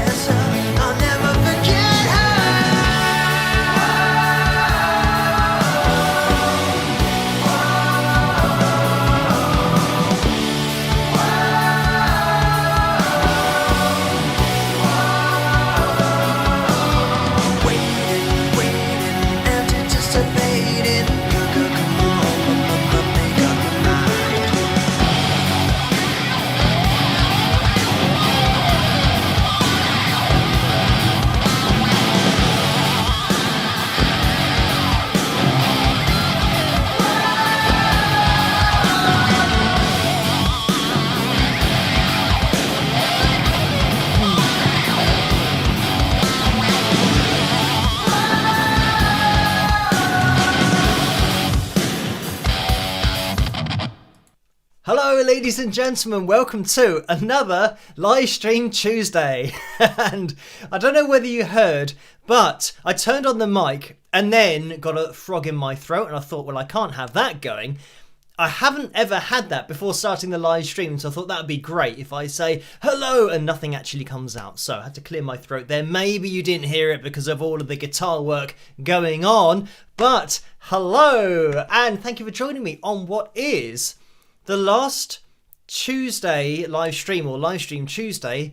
miss her. I'll never forget her. Hello ladies and gentlemen, welcome to another live stream Tuesday. And I don't know whether you heard, but I turned on the mic and then got a frog in my throat and I thought, well, I can't have that going. I haven't ever had that before starting the live stream, so I thought that would be great if I say hello and nothing actually comes out. So I had to clear my throat there. Maybe you didn't hear it because of all of the guitar work going on, but hello and thank you for joining me on what is the last Tuesday live stream, or live stream Tuesday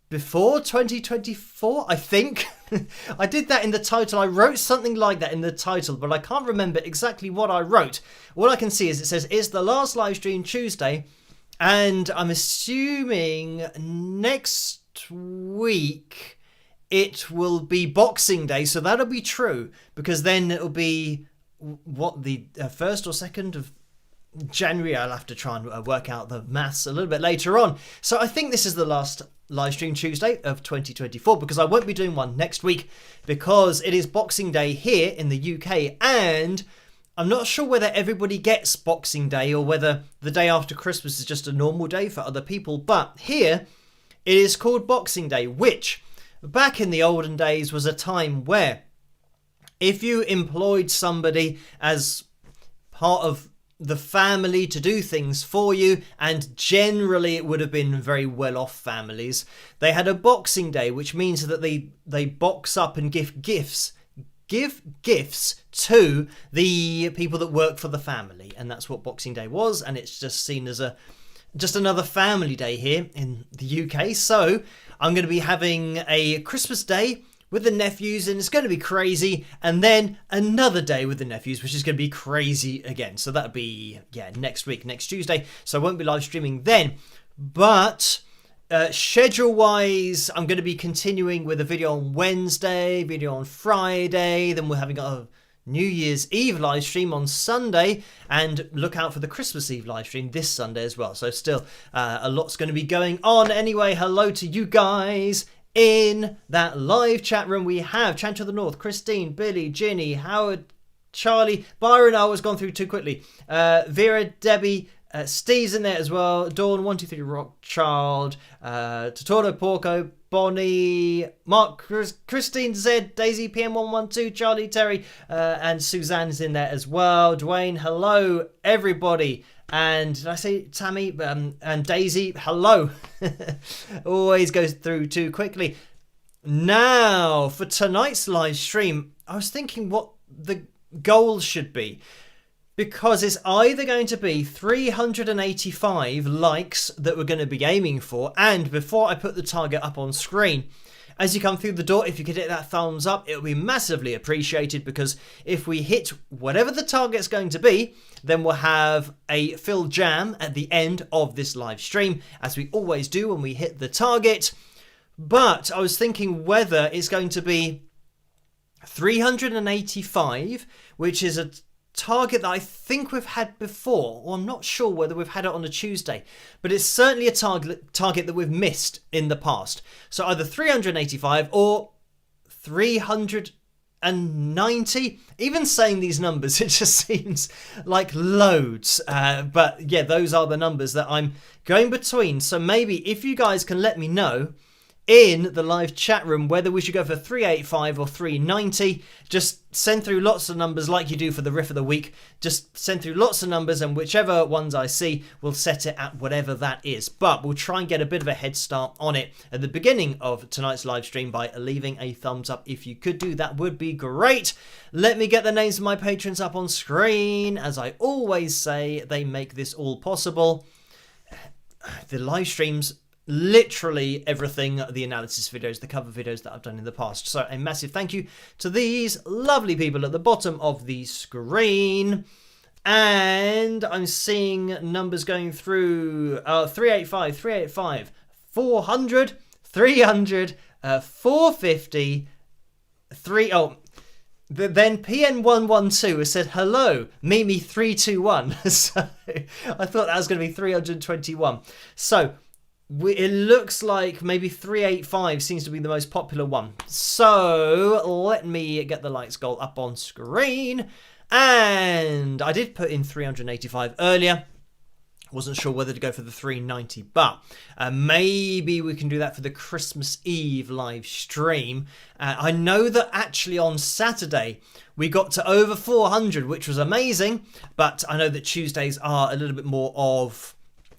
before 2024, I think. I did that in the title. I wrote something like that in the title, but I can't remember exactly what I wrote. All I can see is it says it's the last live stream Tuesday, and I'm assuming next week it will be Boxing Day, so that'll be true, because then it'll be what, the 1st or 2nd of January. I'll have to try and work out the maths a little bit later on. So I think this is the last live stream Tuesday of 2024, because I won't be doing one next week because it is Boxing Day here in the UK, and I'm not sure whether everybody gets Boxing Day or whether the day after Christmas is just a normal day for other people, but here it is called Boxing Day, which back in the olden days was a time where if you employed somebody as part of the family to do things for you, and generally it would have been very well off families, they had a Boxing Day, which means that they box up and give gifts to the people that work for the family, and that's what Boxing Day was. And it's just seen as just another family day here in the UK. So I'm going to be having a Christmas Day with the nephews, and it's going to be crazy, and then another day with the nephews, which is going to be crazy again. So that'll be, next week, next Tuesday, so I won't be live streaming then. But schedule wise, I'm going to be continuing with a video on Wednesday, video on Friday, then we're having a New Year's Eve live stream on Sunday, and look out for the Christmas Eve live stream this Sunday as well. So still a lot's going to be going on. Anyway, hello to you guys. In that live chat room we have Chant of the North, Christine, Billy, Ginny, Howard, Charlie, Byron. I was gone through too quickly. Vera, Debbie, Steve's in there as well. Dawn, 123 Rock Child, Totoro, Porco, Bonnie, Mark, Christine, Zed, Daisy, PM112, Charlie, Terry, and Suzanne's in there as well. Dwayne, hello everybody. And did I say Tammy and Daisy? Hello. Always goes through too quickly. Now, for tonight's live stream, I was thinking what the goal should be, because it's either going to be 385 likes that we're going to be aiming for, and before I put the target up on screen, as you come through the door, if you could hit that thumbs up, it'll be massively appreciated, because if we hit whatever the target's going to be, then we'll have a Phil Jam at the end of this live stream, as we always do when we hit the target. But I was thinking whether it's going to be 385, which is a target that I think we've had before, or I'm not sure whether we've had it on a Tuesday, but it's certainly a target that we've missed in the past. So either 385 or 390. Even saying these numbers, it just seems like loads. But yeah, those are the numbers that I'm going between. So maybe if you guys can let me know in the live chat room whether we should go for 385 or 390. Just send through lots of numbers like you do for the riff of the week. Just send through lots of numbers, and whichever ones I see, we'll set it at whatever that is. But we'll try and get a bit of a head start on it at the beginning of tonight's live stream by leaving a thumbs up. If you could do that, would be great. Let me get the names of my patrons up on screen. As I always say, they make this all possible. The live streams, literally everything, the analysis videos, the cover videos that I've done in the past. So a massive thank you to these lovely people at the bottom of the screen. And I'm seeing numbers going through 385, 385, 400, 300, 450, Then PN112 has said, hello, Mimi321. So I thought that was going to be 321. So it looks like maybe 385 seems to be the most popular one. So let me get the likes goal up on screen. And I did put in 385 earlier. Wasn't sure whether to go for the 390, but maybe we can do that for the Christmas Eve live stream. I know that actually on Saturday we got to over 400, which was amazing, but I know that Tuesdays are a little bit more of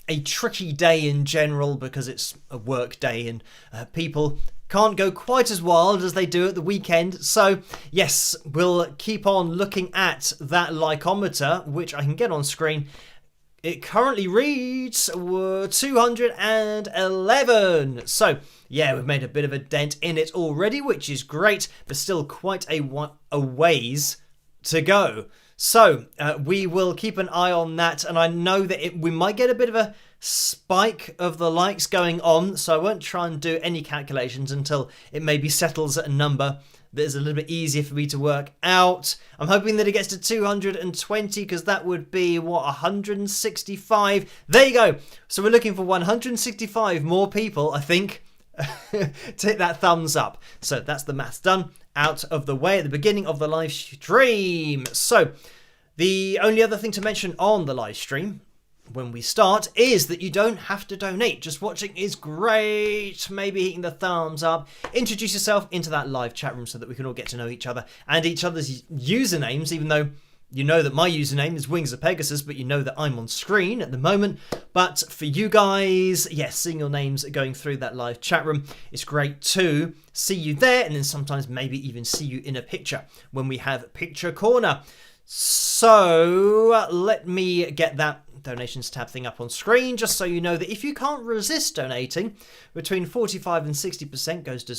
a tricky day in general because it's a work day and people can't go quite as wild as they do at the weekend. So yes, we'll keep on looking at that likeometer, which I can get on screen. It currently reads 211. So, yeah, we've made a bit of a dent in it already, which is great, but still quite a ways to go. So, we will keep an eye on that, and I know that we might get a bit of a spike of the likes going on, so I won't try and do any calculations until it maybe settles at a number that is a little bit easier for me to work out. I'm hoping that it gets to 220 because that would be, 165. There you go. So we're looking for 165 more people, I think, to hit that thumbs up. So that's the maths done, out of the way at the beginning of the live stream. So the only other thing to mention on the live stream when we start is that you don't have to donate. Just watching is great. Maybe hitting the thumbs up. Introduce yourself into that live chat room so that we can all get to know each other and each other's usernames, even though you know that my username is Wings of Pegasus, but you know that I'm on screen at the moment. But for you guys, yes, seeing your names going through that live chat room, it's great to see you there, and then sometimes maybe even see you in a picture when we have Picture Corner. So let me get that donations tab thing up on screen, just so you know that if you can't resist donating, between 45 and 60% goes to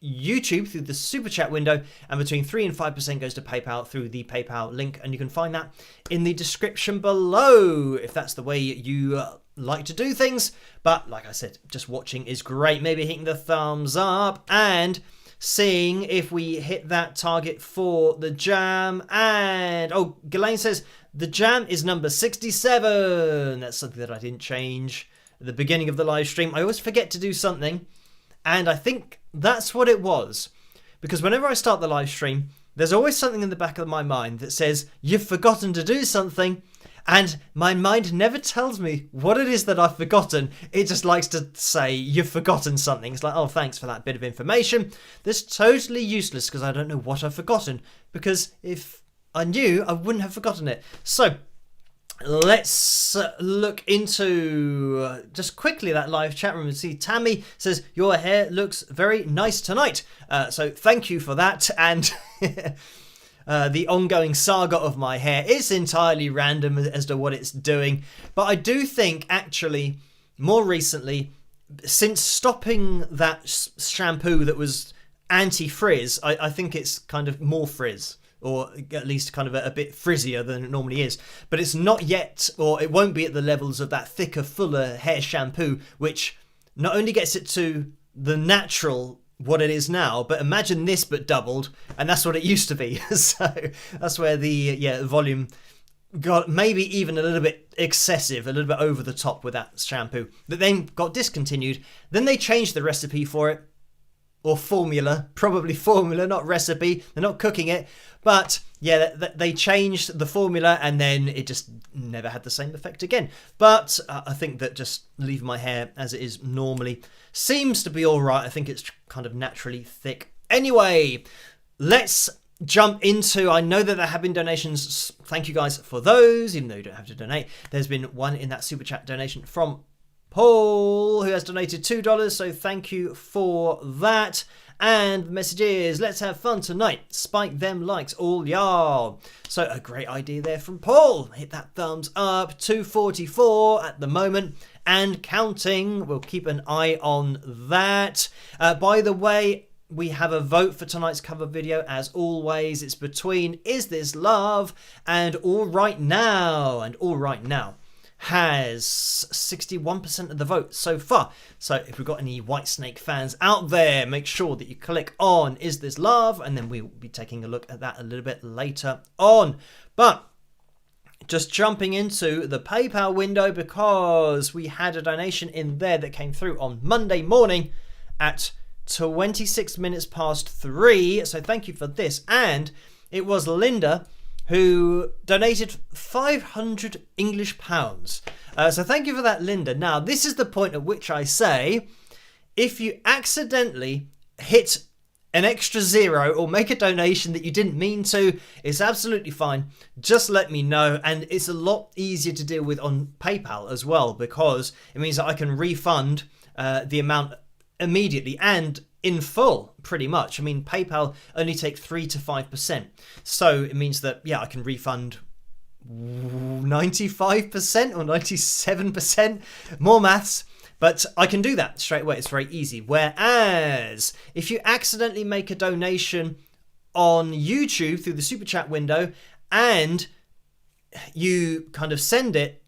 YouTube through the super chat window, and between 3 and 5% goes to PayPal through the PayPal link, and you can find that in the description below if that's the way you like to do things. But like I said, just watching is great. Maybe hitting the thumbs up and seeing if we hit that target for the jam. And Ghislaine says the jam is number 67. That's something that I didn't change at the beginning of the live stream. I always forget to do something, and I think that's what it was, because whenever I start the live stream, there's always something in the back of my mind that says you've forgotten to do something, and my mind never tells me what it is that I've forgotten. It just likes to say you've forgotten something. It's like, oh, thanks for that bit of information. That's totally useless because I don't know what I've forgotten, because if I knew, I wouldn't have forgotten it. So let's look into just quickly that live chat room and see. Tammy says your hair looks very nice tonight. So thank you for that. And the ongoing saga of my hair is entirely random as to what it's doing. But I do think actually more recently, since stopping that shampoo that was anti-frizz, I think it's kind of more frizz, or at least kind of a bit frizzier than it normally is. But it's not yet, or it won't be at the levels of that thicker, fuller hair shampoo, which not only gets it to the natural, what it is now, but imagine this but doubled, and that's what it used to be. So that's where the volume got maybe even a little bit excessive, a little bit over the top with that shampoo, that then got discontinued. Then they changed the recipe for it, or formula, probably formula, not recipe. They're not cooking it, but yeah, they changed the formula, and then it just never had the same effect again. But I think that just leave my hair as it is normally seems to be all right. I think it's kind of naturally thick. Anyway, let's jump into, I know that there have been donations. Thank you guys for those, even though you don't have to donate. There's been one in that super chat donation from Paul, who has donated $2, so thank you for that. And the message is, let's have fun tonight. Spike them likes, all y'all. So a great idea there from Paul. Hit that thumbs up. 244 at the moment and counting. We'll keep an eye on that. By the way, we have a vote for tonight's cover video. As always, it's between Is This Love and All Right Now. And All Right Now has 61% of the vote so far. So if we've got any Whitesnake fans out there, make sure that you click on Is This Love, and then we'll be taking a look at that a little bit later on. But just jumping into the PayPal window, because we had a donation in there that came through on Monday morning at 26 minutes past 3. So thank you for this. And it was Linda who donated 500 English pounds. So thank you for that, Linda. Now, this is the point at which I say, if you accidentally hit an extra zero or make a donation that you didn't mean to, it's absolutely fine. Just let me know. And it's a lot easier to deal with on PayPal as well, because it means that I can refund the amount immediately and in full, pretty much. I mean, PayPal only take 3 to 5%. So it means that, yeah, I can refund 95% or 97%. More maths. But I can do that straight away. It's very easy. Whereas if you accidentally make a donation on YouTube through the super chat window and you kind of send it,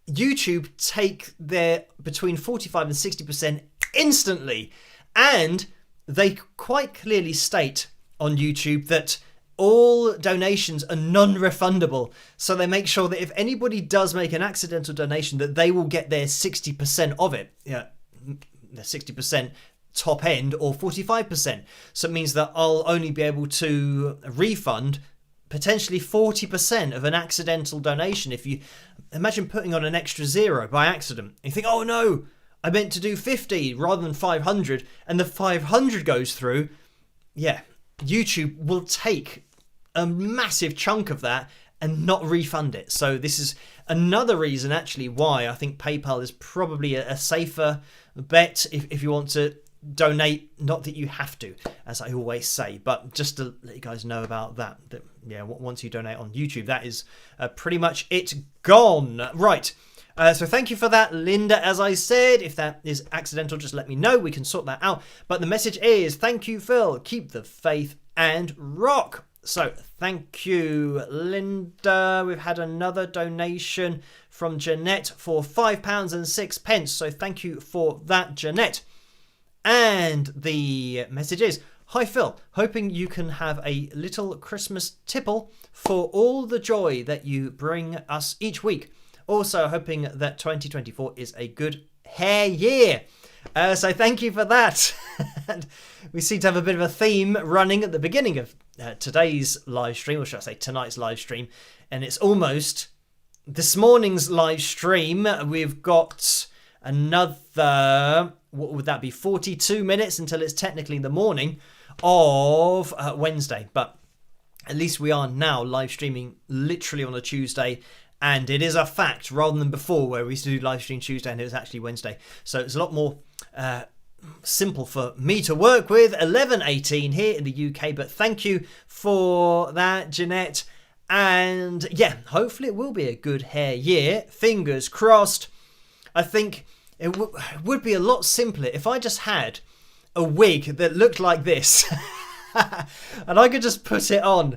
YouTube take their between 45 and 60% instantly. And they quite clearly state on YouTube that all donations are non-refundable. So they make sure that if anybody does make an accidental donation, that they will get their 60% of it. Yeah, the 60% top end or 45%. So it means that I'll only be able to refund potentially 40% of an accidental donation. If you imagine putting on an extra zero by accident, you think, oh no, I meant to do 50 rather than 500, and the 500 goes through, yeah, YouTube will take a massive chunk of that and not refund it. So this is another reason actually why I think PayPal is probably a safer bet if you want to donate. Not that you have to, as I always say, but just to let you guys know about that yeah, once you donate on YouTube, that is pretty much it gone. Right. So thank you for that, Linda. As I said, if that is accidental, just let me know. We can sort that out. But the message is, thank you, Phil. Keep the faith and rock. So thank you, Linda. We've had another donation from Jeanette for £5.06. So thank you for that, Jeanette. And the message is, hi, Phil. Hoping you can have a little Christmas tipple for all the joy that you bring us each week. Also hoping that 2024 is a good hair year. So thank you for that. And we seem to have a bit of a theme running at the beginning of today's live stream, or should I say tonight's live stream. And it's almost this morning's live stream. We've got another, what would that be, 42 minutes until it's technically the morning of Wednesday. But at least we are now live streaming literally on a Tuesday. And it is a fact, rather than before where we used to do live stream Tuesday and it was actually Wednesday. So it's a lot more simple for me to work with. 11:18 here in the UK. But thank you for that, Jeanette. And yeah, hopefully it will be a good hair year. Fingers crossed. I think it would be a lot simpler if I just had a wig that looked like this. And I could just put it on.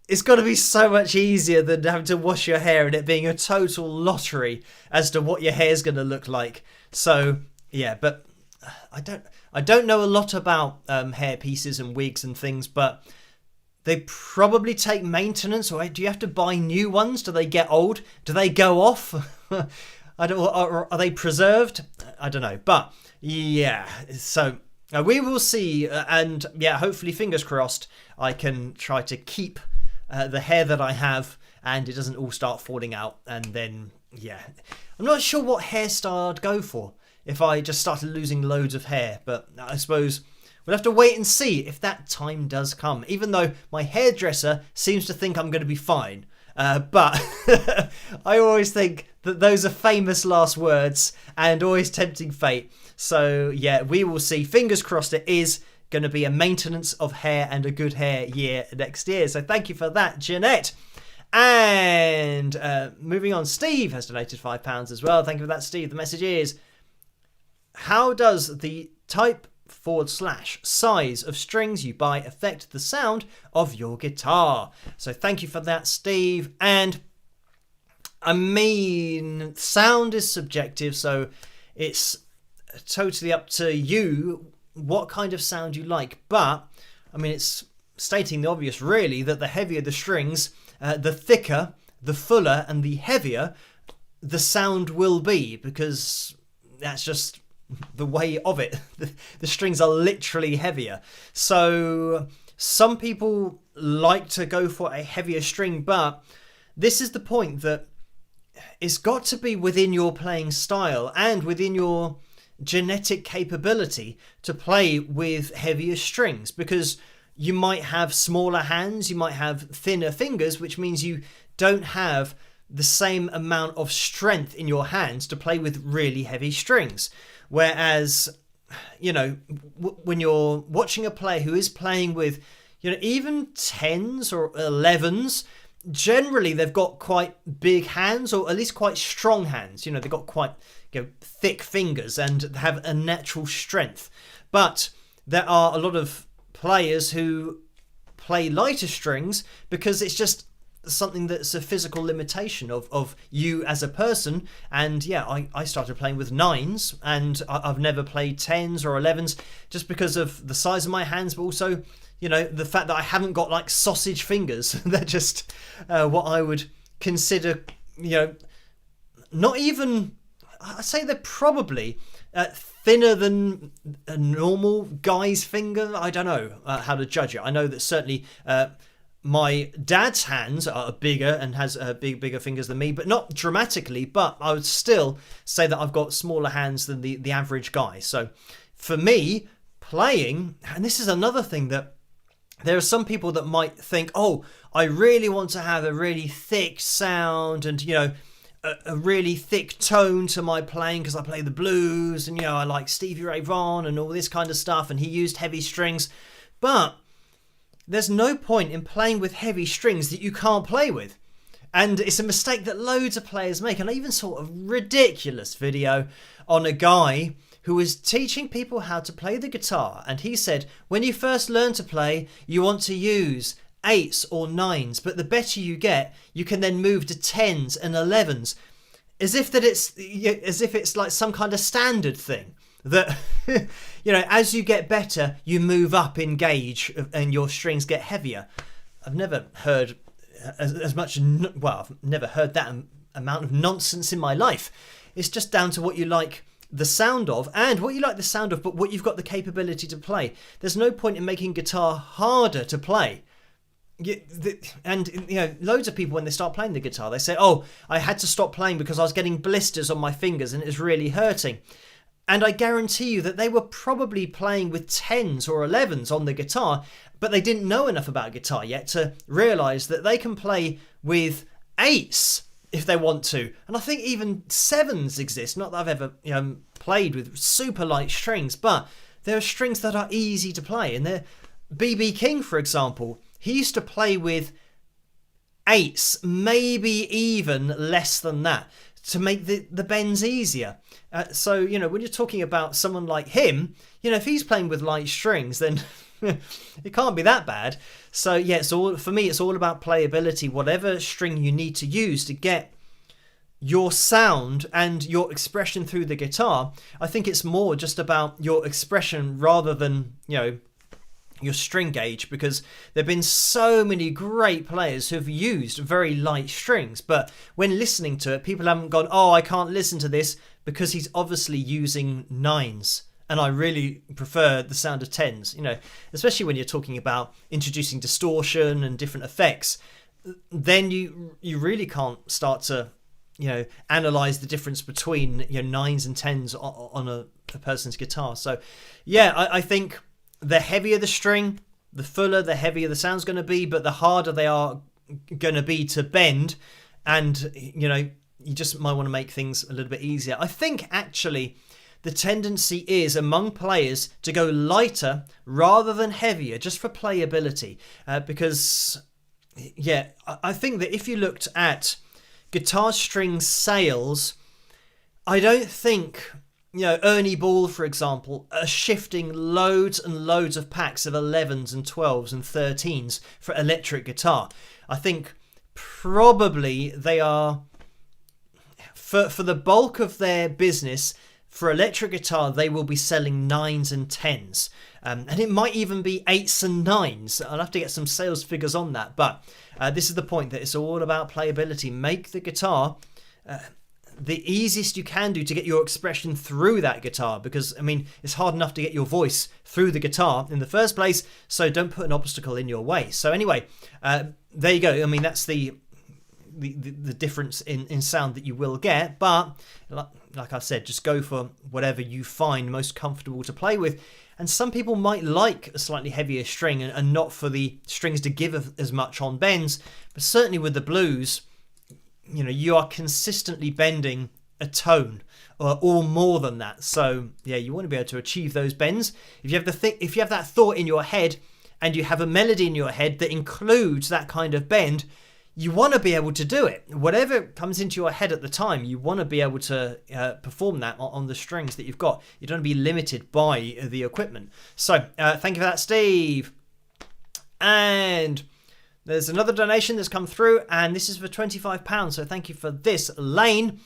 It's got to be so much easier than having to wash your hair and it being a total lottery as to what your hair's going to look like. So yeah, but I don't know a lot about hair pieces and wigs and things, but they probably take maintenance. Or do you have to buy new ones? Do they get old? Do they go off? I don't. Or are they preserved? I don't know. But yeah, so we will see. And yeah, hopefully, fingers crossed, I can try to keep the hair that I have and it doesn't all start falling out. And then, yeah, I'm not sure what hairstyle I'd go for. if I just started losing loads of hair. But I suppose we'll have to wait and see if that time does come, even though my hairdresser seems to think I'm going to be fine. But I always think that those are famous last words and always tempting fate. So yeah, we will see. Fingers crossed it is going to be a maintenance of hair and a good hair year next year. So thank you for that, Jeanette. And moving on, Steve has donated £5 as well. Thank you for that, Steve. The message is, how does the type/size of strings you buy affect the sound of your guitar? So thank you for that, Steve. And I mean, sound is subjective, so it's totally up to you what kind of sound you like. But I mean, it's stating the obvious, really, that the heavier the strings, the thicker, the fuller, and the heavier the sound will be, because that's just the way of it. The strings are literally heavier. So some people like to go for a heavier string, but this is the point, that it's got to be within your playing style and within your genetic capability to play with heavier strings, because you might have smaller hands, you might have thinner fingers, which means you don't have the same amount of strength in your hands to play with really heavy strings. Whereas, you know, when you're watching a player who is playing with, you know, even 10s or 11s, generally they've got quite big hands, or at least quite strong hands. You know, they've got quite, you know, thick fingers and have a natural strength. But there are a lot of players who play lighter strings because it's just something that's a physical limitation of you as a person. And yeah, I started playing with 9s, and I've never played 10s or 11s just because of the size of my hands, but also, you know, the fact that I haven't got like sausage fingers. They're just what I would consider, you know, not even, I'd say they're probably thinner than a normal guy's finger. I don't know how to judge it. I know that certainly my dad's hands are bigger and has bigger fingers than me, but not dramatically. But I would still say that I've got smaller hands than the average guy. So for me, playing, and this is another thing, that there are some people that might think, oh, I really want to have a really thick sound and, you know, a really thick tone to my playing because I play the blues and, you know, I like Stevie Ray Vaughan and all this kind of stuff, and he used heavy strings. But there's no point in playing with heavy strings that you can't play with. And it's a mistake that loads of players make. And I even saw a ridiculous video on a guy who was teaching people how to play the guitar. And he said, when you first learn to play, you want to use 8s or 9s, but the better you get, you can then move to 10s and 11s, as if it's like some kind of standard thing that you know, as you get better, you move up in gauge and your strings get heavier. I've never heard as much, well, I've never heard that amount of nonsense in my life. It's just down to what you like the sound of, and what you like the sound of, but what you've got the capability to play. There's no point in making guitar harder to play. And you know, loads of people, when they start playing the guitar, they say, oh, I had to stop playing because I was getting blisters on my fingers and it was really hurting. And I guarantee you that they were probably playing with 10s or 11s on the guitar, but they didn't know enough about guitar yet to realise that they can play with 8s if they want to. And I think even 7s exist. Not that I've ever played with super light strings, but there are strings that are easy to play. And they're B.B. King, for example, he used to play with 8s, maybe even less than that, to make the bends easier. So, you know, when you're talking about someone like him, you know, if he's playing with light strings, then it can't be that bad. So, yeah, for me, it's all about playability. Whatever string you need to use to get your sound and your expression through the guitar, I think it's more just about your expression rather than, you know, your string gauge, because there have been so many great players who have used very light strings, but when listening to it, people haven't gone, oh, I can't listen to this because he's obviously using 9s and I really prefer the sound of 10s. You know, especially when you're talking about introducing distortion and different effects, then you really can't start to analyze the difference between nines and tens on a person's guitar. So yeah, I think the heavier the string, the fuller, the heavier the sound's going to be, but the harder they are going to be to bend. And you just might want to make things a little bit easier. I think actually the tendency is among players to go lighter rather than heavier, just for playability, because I think that if you looked at guitar string sales, I don't think Ernie Ball, for example, are shifting loads and loads of packs of 11s and 12s and 13s for electric guitar. I think probably they are, for the bulk of their business, for electric guitar, they will be selling 9s and 10s. And it might even be 8s and 9s. I'll have to get some sales figures on that. But this is the point, that it's all about playability. Make the guitar the easiest you can do to get your expression through that guitar, because it's hard enough to get your voice through the guitar in the first place, so don't put an obstacle in your way. So anyway, there you go. That's the difference in sound that you will get, but like I said, just go for whatever you find most comfortable to play with. And some people might like a slightly heavier string and not for the strings to give as much on bends, but certainly with the blues, you are consistently bending a tone or more than that. So yeah, you want to be able to achieve those bends. If you have that thought in your head and you have a melody in your head that includes that kind of bend, you want to be able to do it. Whatever comes into your head at the time, you want to be able to perform that on the strings that you've got. You don't want to be limited by the equipment. So thank you for that, Steve. And there's another donation that's come through, and this is for £25. So thank you for this, Lane.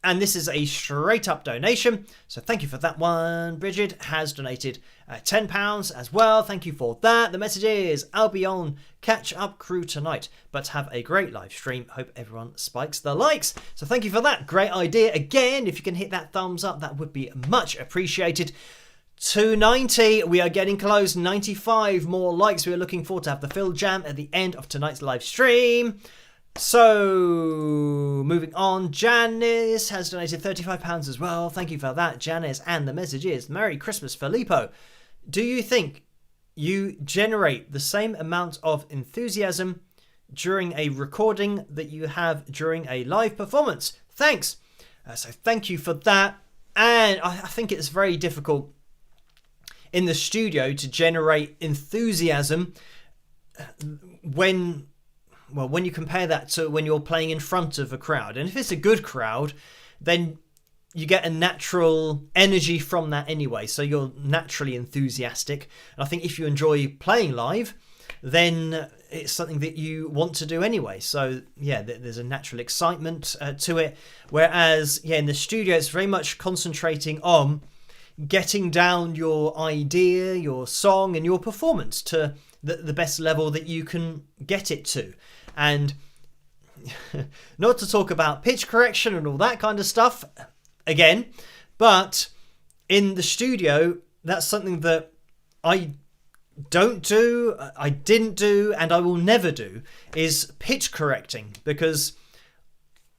And this is a straight up donation. So thank you for that one. Bridget has donated £10 as well. Thank you for that. The message is, I'll be on Catch Up Crew tonight, but have a great live stream. Hope everyone spikes the likes. So thank you for that. Great idea. Again, if you can hit that thumbs up, that would be much appreciated. 290, we are getting close. 95 more likes. We are looking forward to have the Phil Jam at the end of tonight's live stream. So moving on, Janice has donated £35 as well. Thank you for that, Janice. And the message is, Merry Christmas, Filippo. Do you think you generate the same amount of enthusiasm during a recording that you have during a live performance? Thanks. So thank you for that. And I think it's very difficult in the studio to generate enthusiasm when you compare that to when you're playing in front of a crowd. And if it's a good crowd, then you get a natural energy from that anyway. So you're naturally enthusiastic. And I think if you enjoy playing live, then it's something that you want to do anyway. So yeah, there's a natural excitement to it. Whereas in the studio, it's very much concentrating on getting down your idea, your song, and your performance to the best level that you can get it to. And not to talk about pitch correction and all that kind of stuff again, but in the studio, that's something that I don't do, I didn't do, and I will never do, is pitch correcting, because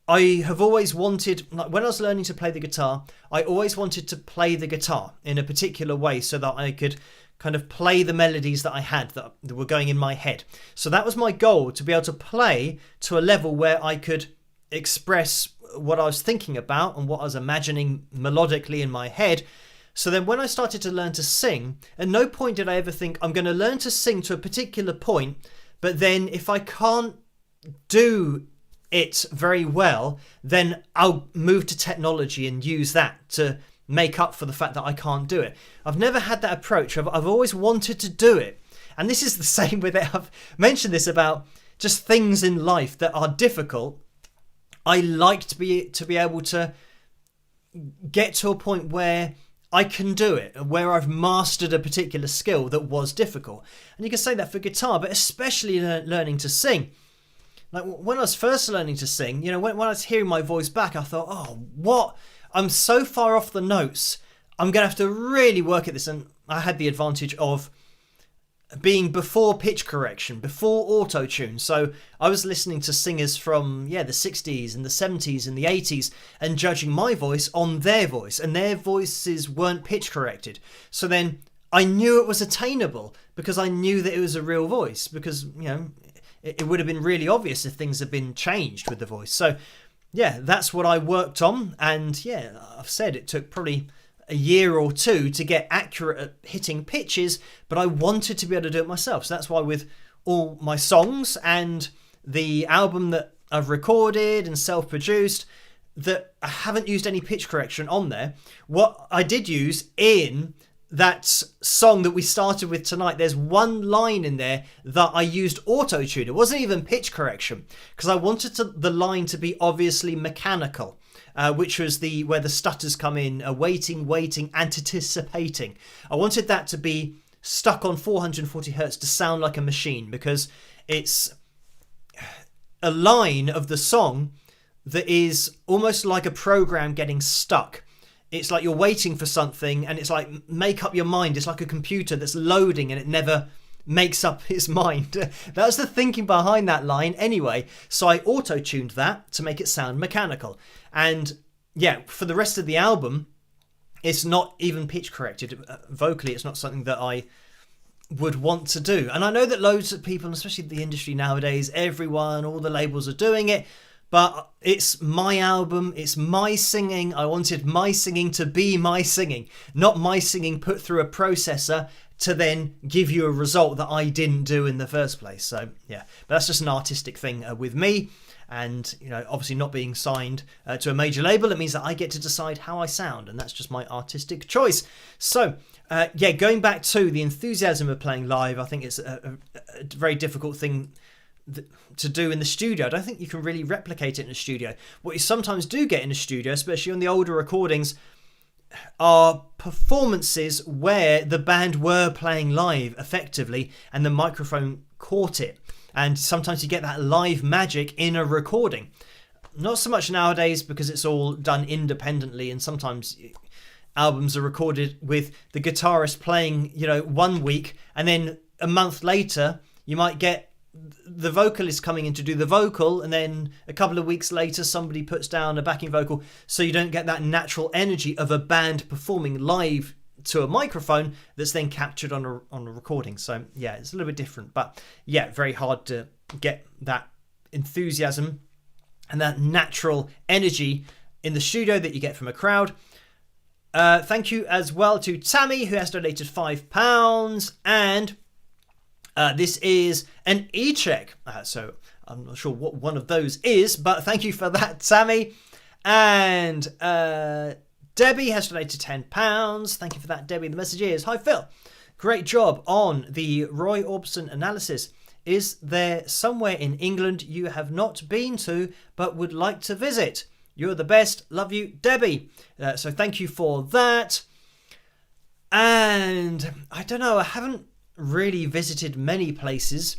I have always wanted, like when I was learning to play the guitar, I always wanted to play the guitar in a particular way so that I could kind of play the melodies that I had that were going in my head. So that was my goal, to be able to play to a level where I could express what I was thinking about and what I was imagining melodically in my head. So then when I started to learn to sing, at no point did I ever think I'm going to learn to sing to a particular point, but then if I can't do it very well, then I'll move to technology and use that to make up for the fact that I can't do it. I've never had that approach. I've always wanted to do it. And this is the same with it. I've mentioned this about just things in life that are difficult. I like to be able to get to a point where I can do it, where I've mastered a particular skill that was difficult. And you can say that for guitar, but especially learning to sing. Like when I was first learning to sing, when I was hearing my voice back, I thought, oh, what? I'm so far off the notes. I'm going to have to really work at this. And I had the advantage of being before pitch correction, before auto-tune. So I was listening to singers from the 60s and the 70s and the 80s and judging my voice on their voice, and their voices weren't pitch corrected. So then I knew it was attainable because I knew that it was a real voice, because it would have been really obvious if things had been changed with the voice. So yeah, that's what I worked on, and I've said it took probably a year or two to get accurate at hitting pitches, but I wanted to be able to do it myself. So that's why with all my songs and the album that I've recorded and self-produced, that I haven't used any pitch correction on there. What I did use in that song that we started with tonight, there's one line in there that I used auto-tune. It wasn't even pitch correction, because I wanted the line to be obviously mechanical. Which was where the stutters come in, waiting, anticipating. I wanted that to be stuck on 440 hertz to sound like a machine, because it's a line of the song that is almost like a program getting stuck. It's like you're waiting for something, and it's like, make up your mind. It's like a computer that's loading and it never makes up its mind. That's the thinking behind that line anyway. So I auto-tuned that to make it sound mechanical. And for the rest of the album, it's not even pitch corrected. Vocally, it's not something that I would want to do. And I know that loads of people, especially the industry nowadays, everyone, all the labels are doing it. But it's my album, it's my singing. I wanted my singing to be my singing, not my singing put through a processor to then give you a result that I didn't do in the first place. So but that's just an artistic thing with me. And obviously not being signed to a major label, it means that I get to decide how I sound, and that's just my artistic choice. So going back to the enthusiasm of playing live, I think it's a very difficult thing to do in the studio. I don't think you can really replicate it in a studio. What you sometimes do get in a studio, especially on the older recordings, are performances where the band were playing live effectively and the microphone caught it. And sometimes you get that live magic in a recording. Not so much nowadays, because it's all done independently, and sometimes albums are recorded with the guitarist playing, 1 week, and then a month later you might get the vocalist coming in to do the vocal, and then a couple of weeks later somebody puts down a backing vocal, so you don't get that natural energy of a band performing live to a microphone that's then captured on a recording. So it's a little bit different, but very hard to get that enthusiasm and that natural energy in the studio that you get from a crowd. Thank you as well to Tammy, who has donated £5, and this is an e-check, so I'm not sure what one of those is, but thank you for that, Tammy. And Debbie has donated £10. Thank you for that, Debbie. The message is, hi Phil, great job on the Roy Orbison analysis. Is there somewhere in England you have not been to but would like to visit? You're the best. Love you, Debbie. So thank you for that. And I don't know, I haven't really visited many places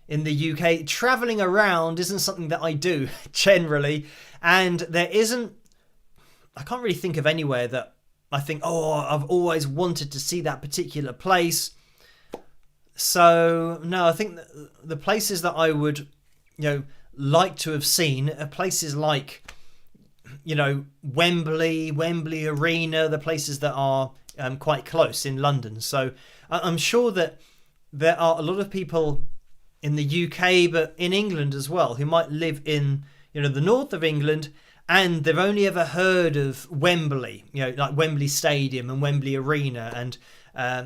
in the UK. Travelling around isn't something that I do generally, and I can't really think of anywhere that I think, I've always wanted to see that particular place. So no, I think the places that I would like to have seen are places like Wembley Arena, the places that are quite close in London. So I'm sure that there are a lot of people in the UK, but in England as well, who might live in the north of England, and they've only ever heard of Wembley, like Wembley Stadium and Wembley Arena and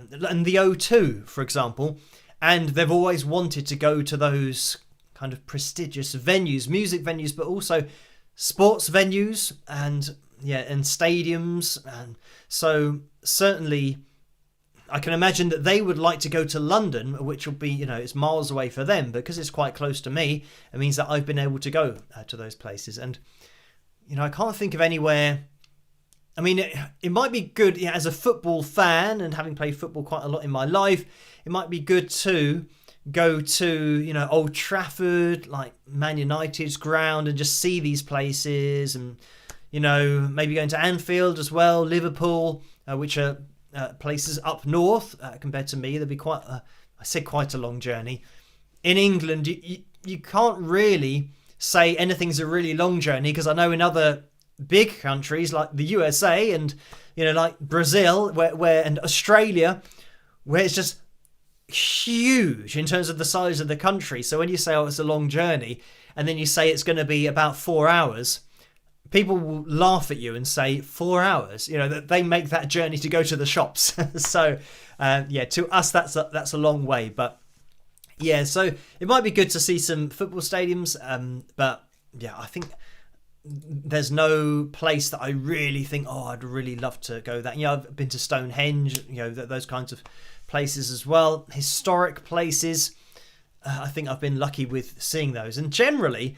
the O2, for example, and they've always wanted to go to those kind of prestigious venues, music venues, but also sports venues and stadiums. And so certainly I can imagine that they would like to go to London, which will be, it's miles away for them, because it's quite close to me. It means that I've been able to go to those places. And I can't think of anywhere. I mean, it might be good as a football fan, and having played football quite a lot in my life, it might be good to go to, Old Trafford, like Man United's ground, and just see these places, and, maybe going to Anfield as well, Liverpool, which are places up north compared to me. There'd be quite I say quite a long journey. In England, you can't really say anything's a really long journey, because I know in other big countries like the USA and, you know, like Brazil where and Australia, where it's just huge in terms of the size of the country. So when you say, oh, it's a long journey, and then you say it's going to be about 4 hours, people will laugh at you and say 4 hours. You know, that they make that journey to go to the shops. So yeah, to us that's a long way. But yeah, so it might be good to see some football stadiums. But yeah, I think there's no place that I really think, oh, I'd really love to go that. You know, I've been to Stonehenge, you know, those kinds of places as well. Historic places. I think I've been lucky with seeing those. And generally,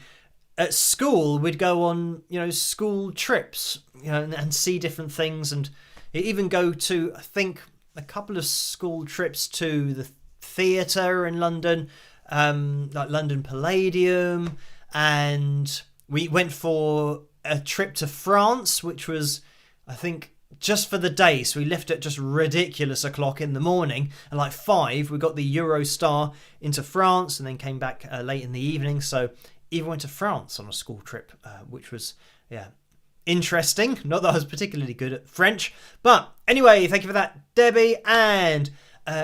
at school, we'd go on, you know, school trips, you know, and see different things, and even go to, I think, a couple of school trips to the theatre in London, like London Palladium, and we went for a trip to France, which was, I think, just for the day. So we left at just ridiculous o'clock in the morning, and like 5 we got the Eurostar into France, and then came back late in the evening. So even went to France on a school trip, which was, yeah, interesting. Not that I was particularly good at French, but anyway, thank you for that, Debbie. And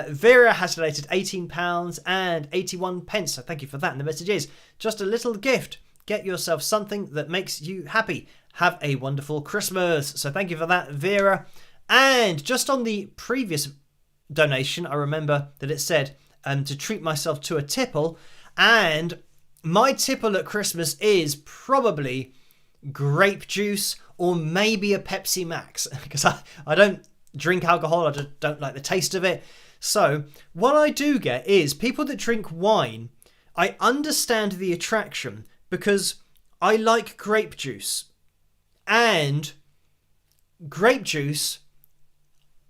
Vera has donated £18.81. So thank you for that. And the message is, just a little gift. Get yourself something that makes you happy. Have a wonderful Christmas. So thank you for that, Vera. And just on the previous donation, I remember that it said to treat myself to a tipple. And my tipple at Christmas is probably grape juice or maybe a Pepsi Max, because I don't drink alcohol. I just don't like the taste of it. So what I do get is people that drink wine. I understand the attraction because I like grape juice, and grape juice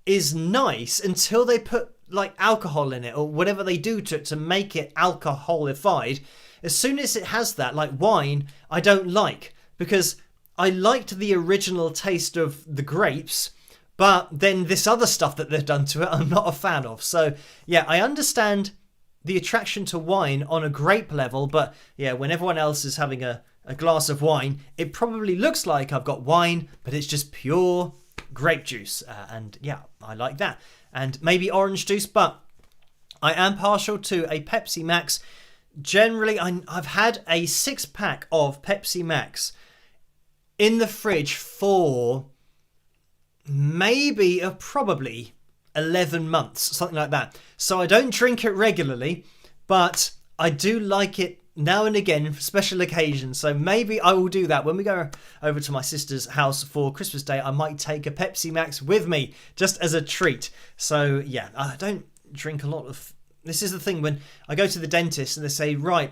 is nice until they put like alcohol in it or whatever they do to it to make it alcoholified. As soon as it has that, like wine, I don't like, because I liked the original taste of the grapes, but then this other stuff that they've done to it, I'm not a fan of. So yeah, I understand the attraction to wine on a grape level, but yeah, when everyone else is having a glass of wine, it probably looks like I've got wine, but it's just pure grape juice. And yeah, I like that. And maybe orange juice, but I am partial to a Pepsi Max. Generally, I've had a 6-pack of Pepsi Max in the fridge for maybe probably 11 months, something like that. So I don't drink it regularly, but I do like it now and again for special occasions. So maybe I will do that when we go over to my sister's house for Christmas Day. I might take a Pepsi Max with me just as a treat. So yeah, I don't drink a lot of. This is the thing, when I go to the dentist and they say, right,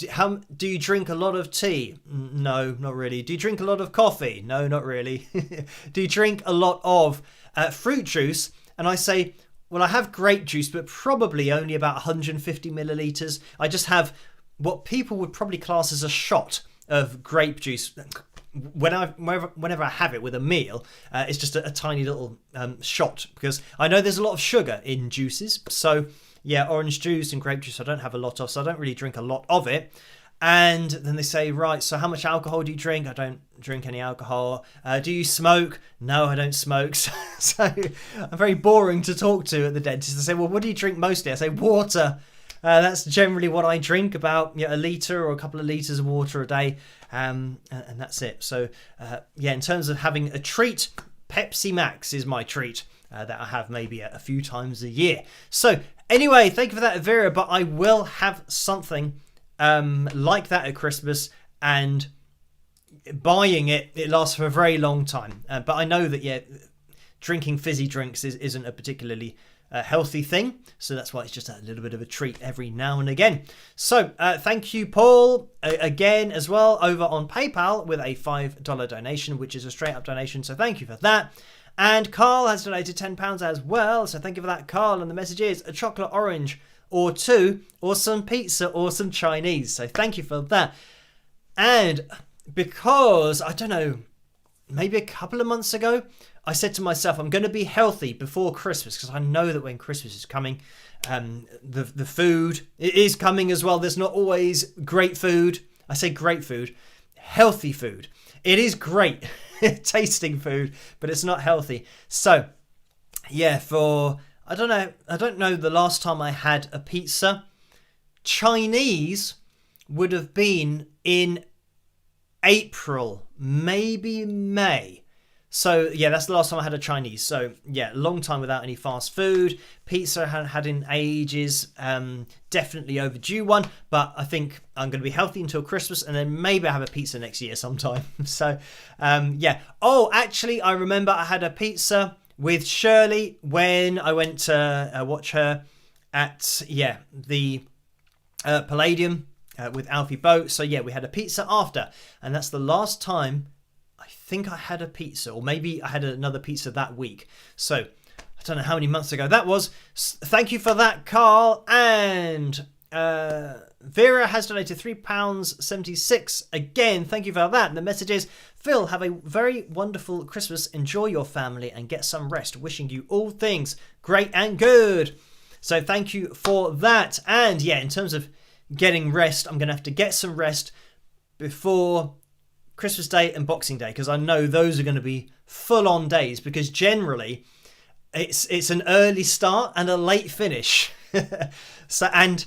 how do you drink a lot of tea? No, not really. Do you drink a lot of coffee? No, not really. Do you drink a lot of fruit juice? And I say, well, I have grape juice, but probably only about 150 millilitres. I just have what people would probably class as a shot of grape juice. Whenever I have it with a meal, it's just a tiny little shot, because I know there's a lot of sugar in juices. So yeah, orange juice and grape juice I don't have a lot of, so I don't really drink a lot of it. And then they say, right, so how much alcohol do you drink? I don't drink any alcohol. Do you smoke? No, I don't smoke. So I'm very boring to talk to at the dentist. They say, well, what do you drink mostly? I say, water. That's generally what I drink, about a litre or a couple of litres of water a day. And that's it. So yeah, in terms of having a treat, Pepsi Max is my treat that I have maybe a few times a year. So anyway, thank you for that, Vera. But I will have something like that at Christmas, and buying it lasts for a very long time. But I know that, yeah, drinking fizzy drinks isn't a particularly healthy thing, so that's why it's just a little bit of a treat every now and again. So thank you, Paul, again as well, over on PayPal with a $5 donation, which is a straight up donation, so thank you for that. And Carl has donated £10 as well, so thank you for that, Carl. And the message is a chocolate orange or 2, or some pizza, or some Chinese. So thank you for that. And because, I don't know, maybe a couple of months ago, I said to myself, I'm going to be healthy before Christmas, because I know that when Christmas is coming, the food, it is coming as well. There's not always great food. I say great food, healthy food. It is great tasting food, but it's not healthy. So yeah, I don't know the last time I had a pizza. Chinese would have been in April, maybe May. So yeah, that's the last time I had a Chinese. So yeah, long time without any fast food. Pizza I hadn't had in ages. Definitely overdue one. But I think I'm going to be healthy until Christmas, and then maybe I have a pizza next year sometime. So yeah. Oh, actually, I remember I had a pizza with Shirley when I went to watch her at the Palladium with Alfie Boat. So yeah, we had a pizza after, and that's the last time I think I had a pizza, or maybe I had another pizza that week. So I don't know how many months ago that was. Thank you for that, Carl. And Vera has donated £3.76 again. Thank you for that. And the message is, Phil, have a very wonderful Christmas. Enjoy your family and get some rest. Wishing you all things great and good. So thank you for that. And yeah, in terms of getting rest, I'm going to have to get some rest before Christmas Day and Boxing Day, because I know those are going to be full-on days, because generally it's an early start and a late finish. So, and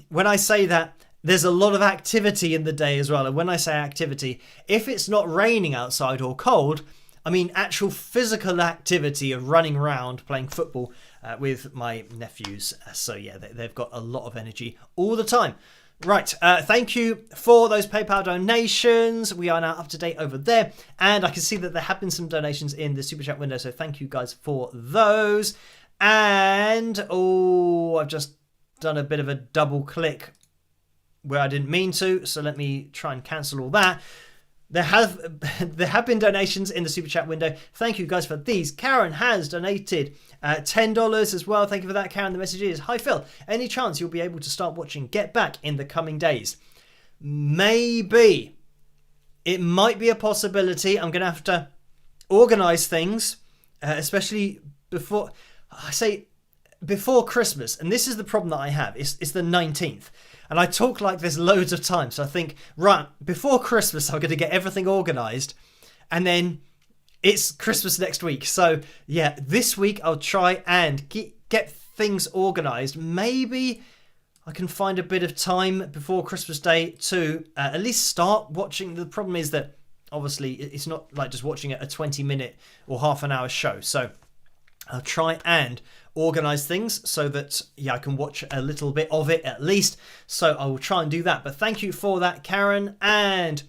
when I say that, there's a lot of activity in the day as well. And when I say activity, if it's not raining outside or cold, I mean actual physical activity of running around playing football with my nephews. So yeah, they've got a lot of energy all the time. Right, thank you for those PayPal donations. We are now up to date over there, and I can see that there have been some donations in the Super Chat window, so thank you guys for those. And, I've just done a bit of a double click where I didn't mean to, so let me try and cancel all that. There have been donations in the Super Chat window. Thank you guys for these. Karen has donated $10 as well. Thank you for that, Karen. The message is, hi Phil, any chance you'll be able to start watching Get Back in the coming days? Maybe. It might be a possibility. I'm going to have to organise things, especially before Christmas. And this is the problem that I have. It's the 19th. And I talk like this loads of times. So I think, right, before Christmas, I'm going to get everything organised. And then it's Christmas next week. So, yeah, this week I'll try and get things organised. Maybe I can find a bit of time before Christmas Day to at least start watching. The problem is that, obviously, it's not like just watching a 20-minute or half an hour show. So I'll try and organise things so that I can watch a little bit of it at least. So I will try and do that. But thank you for that, Karen. And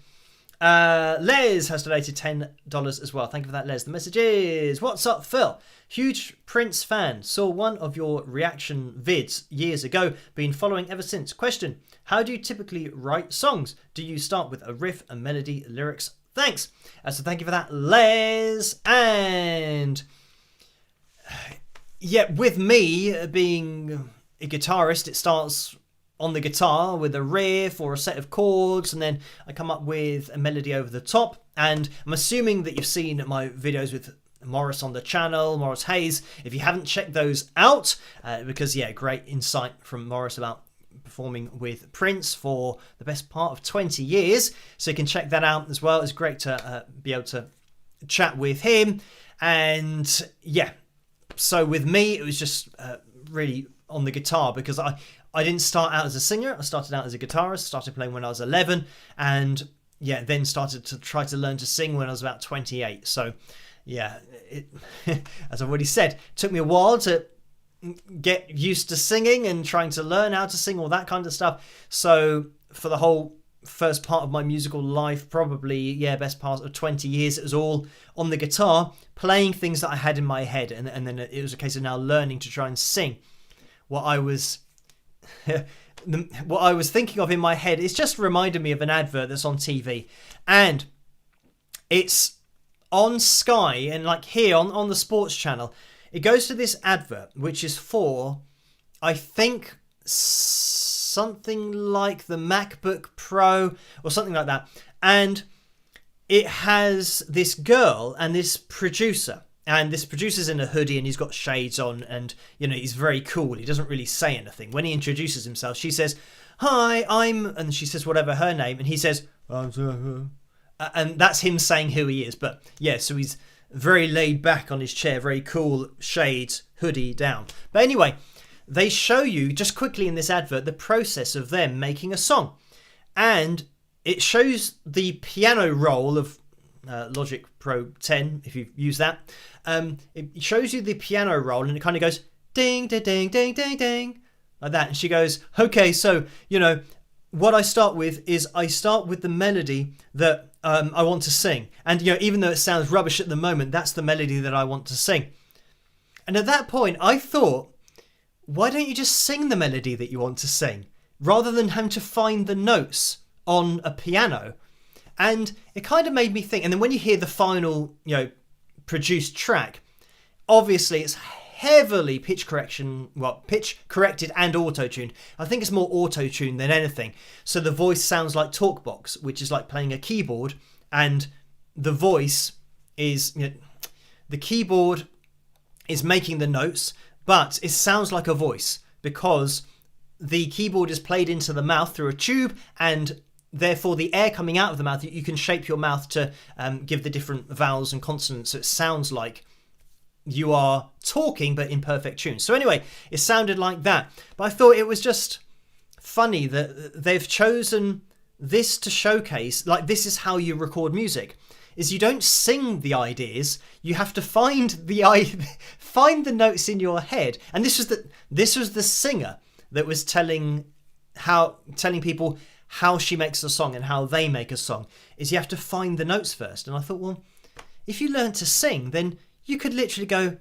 Les has donated $10 as well. Thank you for that, Les. The message is, what's up, Phil? Huge Prince fan. Saw one of your reaction vids years ago. Been following ever since. Question, how do you typically write songs? Do you start with a riff, a melody, lyrics? Thanks. So thank you for that, Les. And yeah, with me being a guitarist, it starts on the guitar with a riff or a set of chords, and then I come up with a melody over the top. And I'm assuming that you've seen my videos with Morris on the channel, Morris Hayes. If you haven't checked those out, because yeah, great insight from Morris about performing with Prince for the best part of 20 years. So you can check that out as well. It's great to be able to chat with him. And yeah, so with me, it was just really on the guitar, because I didn't start out as a singer. I started out as a guitarist, started playing when I was 11, and yeah, then started to try to learn to sing when I was about 28. So yeah, as I've already said, it took me a while to get used to singing and trying to learn how to sing, all that kind of stuff. So for the whole first part of my musical life, probably, best part of 20 years, it was all on the guitar, playing things that I had in my head, and then it was a case of now learning to try and sing what I was thinking of in my head. It's just reminded me of an advert that's on TV, and it's on Sky, and like here on the sports channel, it goes to this advert which is for, I think, something like the MacBook Pro or something like that, and it has this girl and this producer. And this producer's in a hoodie and he's got shades on and, he's very cool. He doesn't really say anything. When he introduces himself, she says, "Hi, I'm..." And she says whatever her name. And he says, and that's him saying who he is. But yeah, so he's very laid back on his chair, very cool, shades, hoodie down. But anyway, they show you just quickly in this advert the process of them making a song. And it shows the piano roll of Logic Pro 10, if you've used that. It shows you the piano roll and it kind of goes ding, ding, ding, ding, ding, ding, like that. And she goes, "Okay, so, what I start with is I start with the melody that I want to sing. And, even though it sounds rubbish at the moment, that's the melody that I want to sing." And at that point, I thought, why don't you just sing the melody that you want to sing rather than having to find the notes on a piano? And it kind of made me think. And then when you hear the final, produced track, obviously it's heavily pitch corrected and auto-tuned. I think it's more auto-tuned than anything. So the voice sounds like TalkBox, which is like playing a keyboard, and the voice is, the keyboard is making the notes, but it sounds like a voice because the keyboard is played into the mouth through a tube, and therefore the air coming out of the mouth, you can shape your mouth to give the different vowels and consonants, so it sounds like you are talking but in perfect tune. So anyway, it sounded like that. But I thought it was just funny that they've chosen this to showcase, like, this is how you record music, is you don't sing the ideas, you have to find the notes in your head. And this was the singer that was telling people how she makes a song and how they make a song, is you have to find the notes first. And I thought, well, if you learn to sing, then you could literally go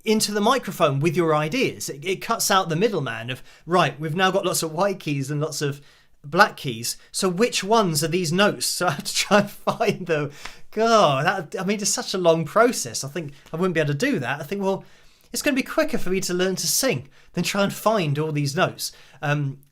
into the microphone with your ideas. It cuts out the middleman of, right, we've now got lots of white keys and lots of black keys, so which ones are these notes? So I have to try and find them. God, it's such a long process. I think I wouldn't be able to do that. I think, well, it's going to be quicker for me to learn to sing than try and find all these notes.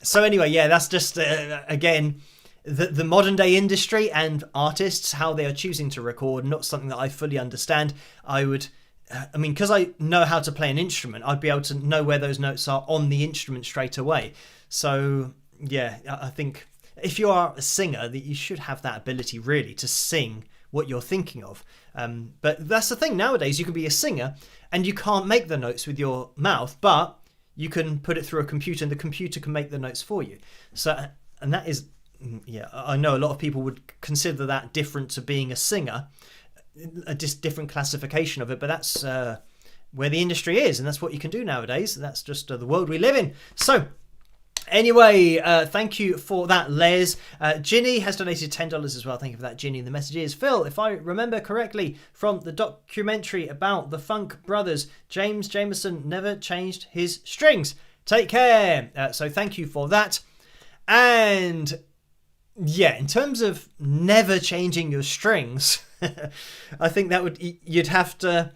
So anyway, yeah, that's just, again, the modern day industry and artists, how they are choosing to record, not something that I fully understand. Because I know how to play an instrument, I'd be able to know where those notes are on the instrument straight away. So yeah, I think if you are a singer, that you should have that ability really to sing what you're thinking of. But that's the thing nowadays, you can be a singer and you can't make the notes with your mouth, but you can put it through a computer and the computer can make the notes for you. So, and that is, yeah, I know a lot of people would consider that different to being a singer, a different classification of it, but that's where the industry is, and that's what you can do nowadays. That's just the world we live in. So anyway, thank you for that, Les. Ginny has donated $10 as well. Thank you for that, Ginny. The message is, Phil, if I remember correctly from the documentary about the Funk Brothers, James Jamerson never changed his strings. Take care. So thank you for that. And yeah, in terms of never changing your strings, I think that you'd have to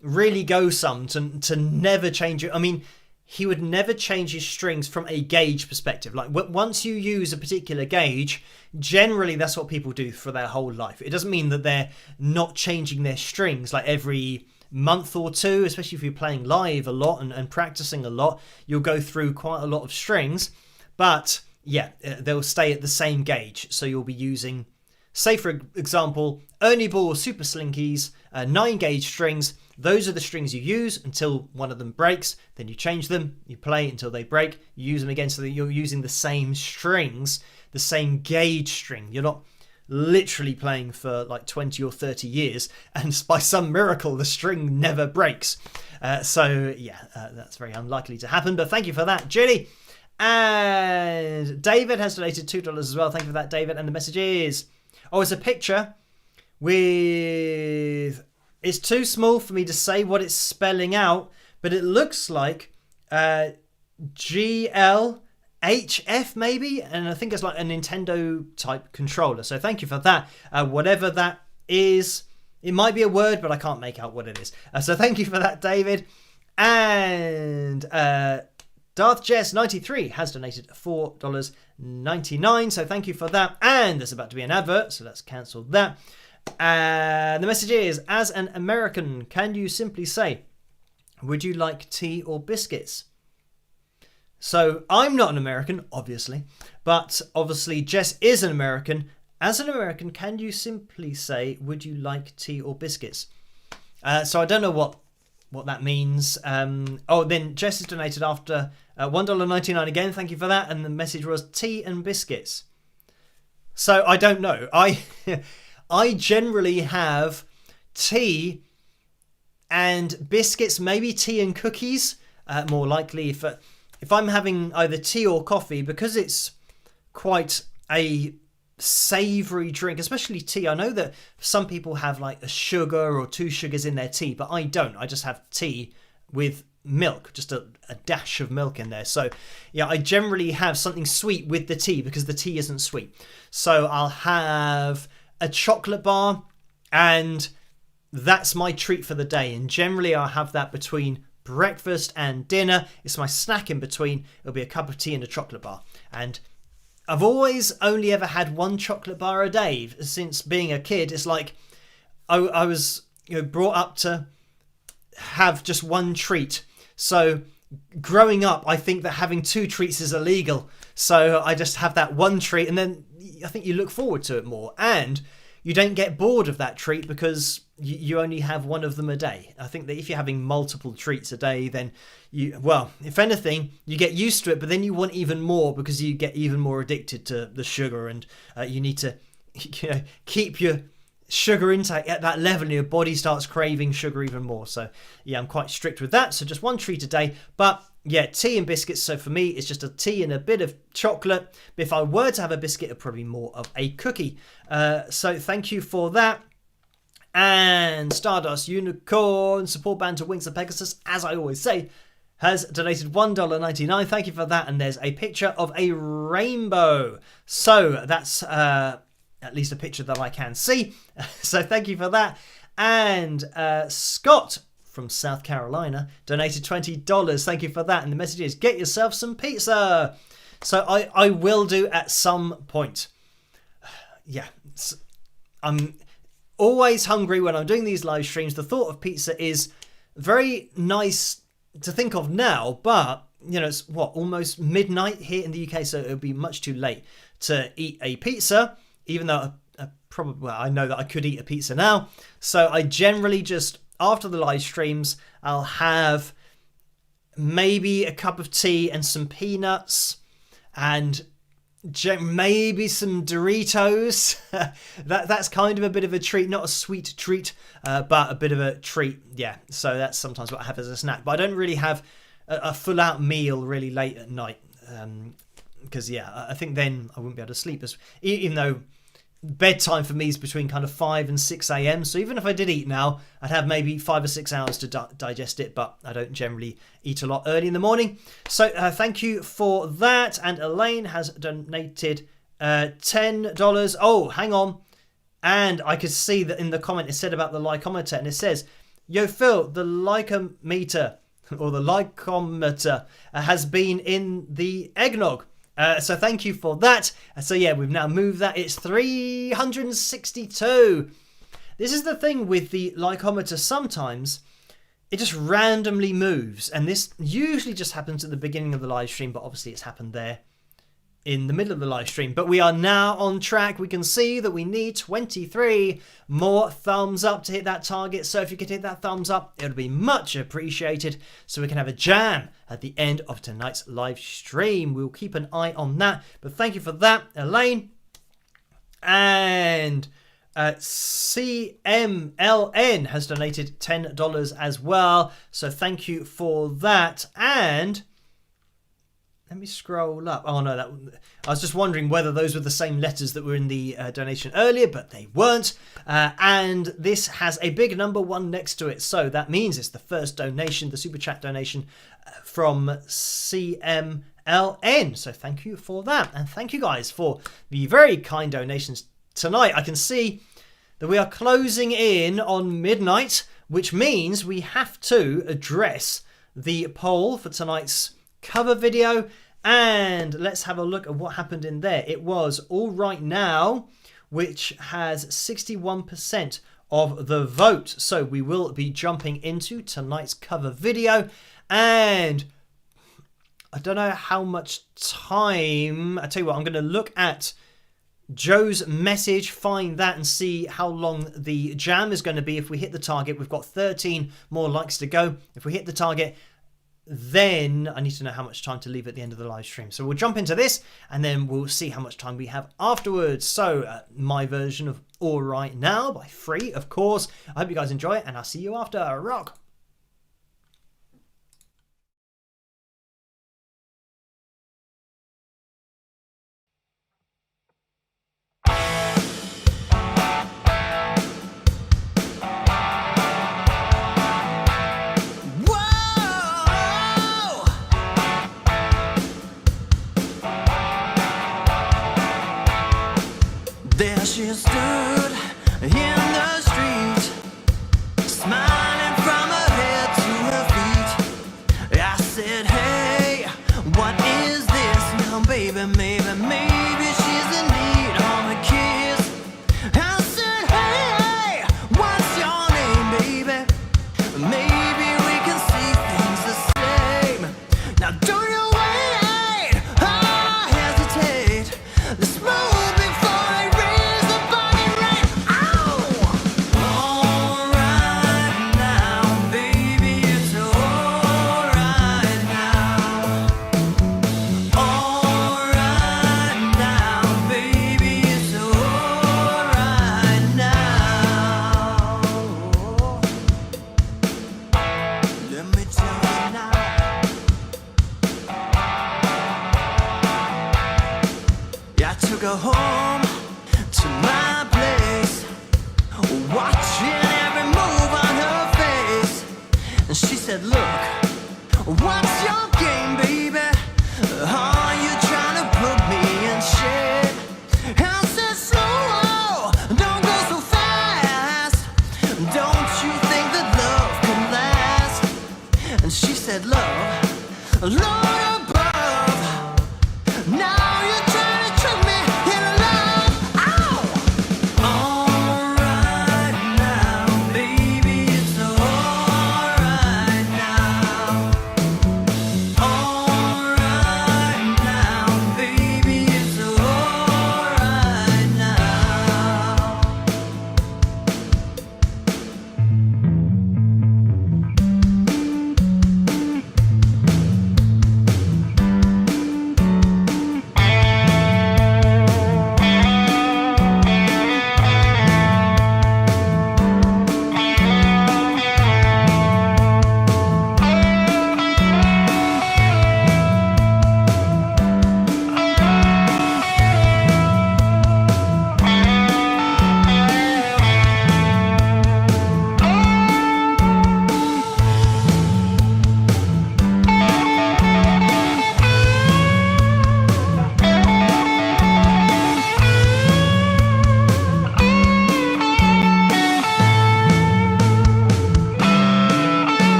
really go some to never change it. I mean, he would never change his strings from a gauge perspective. Like, once you use a particular gauge, generally that's what people do for their whole life. It doesn't mean that they're not changing their strings like every month or two, especially if you're playing live a lot and practicing a lot. You'll go through quite a lot of strings, but yeah, they'll stay at the same gauge. So you'll be using, say for example, Ernie Ball Super Slinkies, 9 gauge strings. Those are the strings you use until one of them breaks. Then you change them, you play until they break, you use them again, so that you're using the same strings, the same gauge string. You're not literally playing for like 20 or 30 years and by some miracle the string never breaks. So yeah, that's very unlikely to happen, but thank you for that, Jenny. And David has donated $2 as well. Thank you for that, David. And the message is, it's a picture with, it's too small for me to say what it's spelling out, but it looks like GLHF maybe, and I think it's like a Nintendo type controller. So thank you for that. Whatever that is, it might be a word, but I can't make out what it is. So thank you for that, David. And Darth Jess 93 has donated $4.99. So thank you for that. And there's about to be an advert, so let's cancel that. The message is, as an American, can you simply say, would you like tea or biscuits? So I'm not an American, obviously, but obviously Jess is an American. As an American, can you simply say, would you like tea or biscuits? So I don't know what that means. Then Jess has donated after $1.99 again. Thank you for that. And the message was tea and biscuits. So I don't know. I generally have tea and biscuits, maybe tea and cookies. More likely if I'm having either tea or coffee, because it's quite a savoury drink, especially tea. I know that some people have like a sugar or 2 sugars in their tea, but I don't. I just have tea with milk, just a dash of milk in there. So yeah, I generally have something sweet with the tea because the tea isn't sweet. So I'll have a chocolate bar, and that's my treat for the day. And generally I'll have that between breakfast and dinner. It's my snack in between. It'll be a cup of tea and a chocolate bar. And I've always only ever had 1 chocolate bar a day since being a kid. It's like I was brought up to have just 1 treat. So growing up, I think that having 2 treats is illegal. So I just have that 1 treat, and then I think you look forward to it more. And you don't get bored of that treat because you only have 1 of them a day. I think that if you're having multiple treats a day, then if anything, you get used to it, but then you want even more because you get even more addicted to the sugar, and you need to keep your sugar intake at that level and your body starts craving sugar even more. So yeah, I'm quite strict with that. So just 1 treat a day. But yeah, tea and biscuits. So for me, it's just a tea and a bit of chocolate. But if I were to have a biscuit, it'd probably be more of a cookie. So thank you for that. And Stardust Unicorn, support band to Wings of Pegasus, as I always say, has donated $1.99. Thank you for that. And there's a picture of a rainbow. So that's at least a picture that I can see. So thank you for that. And Scott from South Carolina donated $20. Thank you for that. And the message is, get yourself some pizza. So I will do at some point. Yeah, I'm always hungry when I'm doing these live streams. The thought of pizza is very nice to think of now, but it's almost midnight here in the UK, so it would be much too late to eat a pizza, even though I know that I could eat a pizza now. So I generally just, after the live streams, I'll have maybe a cup of tea and some peanuts and maybe some Doritos. That's kind of a bit of a treat, not a sweet treat, but a bit of a treat. Yeah, so that's sometimes what I have as a snack. But I don't really have a full out meal really late at night, because I think then I wouldn't be able to sleep, even though bedtime for me is between kind of 5 and 6 a.m. So even if I did eat now, I'd have maybe 5 or 6 hours to digest it, but I don't generally eat a lot early in the morning. So thank you for that. And Elaine has donated $10. Oh, hang on. And I could see that in the comment it said about the lycometer, and it says, yo Phil, the lycometer or the lycometer has been in the eggnog. So thank you for that. So yeah, we've now moved that. It's 362. This is the thing with the lycometer. Sometimes it just randomly moves, and this usually just happens at the beginning of the live stream, but obviously it's happened there in the middle of the live stream. But we are now on track. We can see that we need 23 more thumbs up to hit that target. So if you could hit that thumbs up, it would be much appreciated, so we can have a jam at the end of tonight's live stream. We'll keep an eye on that. But thank you for that, Elaine. And CMLN has donated $10 as well. So thank you for that. And let me scroll up. Oh no, I was just wondering whether those were the same letters that were in the donation earlier, but they weren't. And this has a big number 1 next to it, so that means it's the first donation, the super chat donation from CMLN. So thank you for that, and thank you guys for the very kind donations tonight. I can see that we are closing in on midnight, which means we have to address the poll for tonight's cover video, and let's have a look at what happened in there. It was All Right Now, which has 61% of the vote. So we will be jumping into tonight's cover video, and I don't know how much time. I tell you what, I'm going to look at Joe's message, find that, and see how long the jam is going to be. If we hit the target, we've got 13 more likes to go. If we hit the target, then I need to know how much time to leave at the end of the live stream. So we'll jump into this, and then we'll see how much time we have afterwards. So my version of All Right Now by Free, of course. I hope you guys enjoy it, and I'll see you after. Rock! There she stood in the street, smiling from her head to her feet. I said, hey, what is this now, baby? Maybe she's in need of a kiss. I said, hey, what's your name, baby? Maybe we can see things the same. Now do you wait or hesitate? Let's move before I raise the body right. All right now, baby, it's all right now. All right now, baby, it's all right now. Let me tell you now. I took her home to my place, watching every move on her face. And she said, look, what's your game, baby? Are you trying to put me in shit? I said, slow, don't go so fast. Don't you think that love can last? And she said, love, Lord above. Now you're trying to trick me in love. All right now, baby, it's all right now.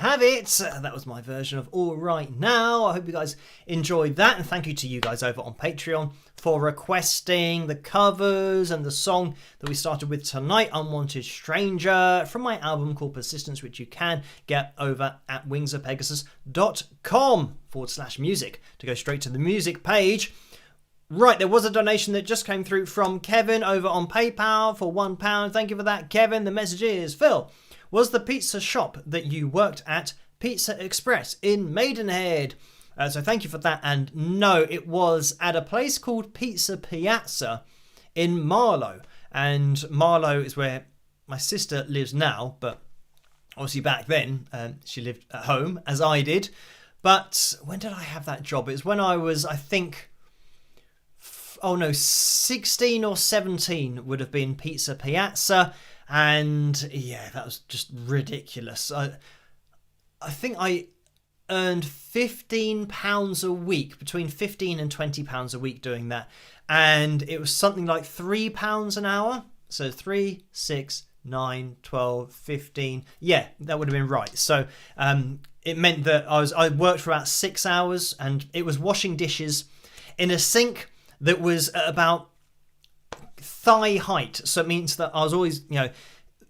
have it. That was my version of All Right Now. I hope you guys enjoyed that, and thank you to you guys over on Patreon for requesting the covers and the song that we started with tonight, Unwanted Stranger, from my album called Persistence, which you can get over at wingsofpegasus.com/music to go straight to the music page. Right, there was a donation that just came through from Kevin over on PayPal for £1. Thank you for that, Kevin. The message is, Phil, was the pizza shop that you worked at Pizza Express in Maidenhead? So thank you for that. And no, it was at a place called Pizza Piazza in Marlow. And Marlow is where my sister lives now, but obviously back then she lived at home, as I did. But when did I have that job? It was when I was, I think... 16 or 17 would have been Pizza Piazza, and yeah, that was just ridiculous. I think I earned £15 a week, between £15 and £20 a week doing that, and it was something like £3 an hour. So 3, 6, 9, 12, 15. Yeah, that would have been right. So it meant that I worked for about 6 hours, and it was washing dishes in a sink that was at about thigh height. So it means that I was always,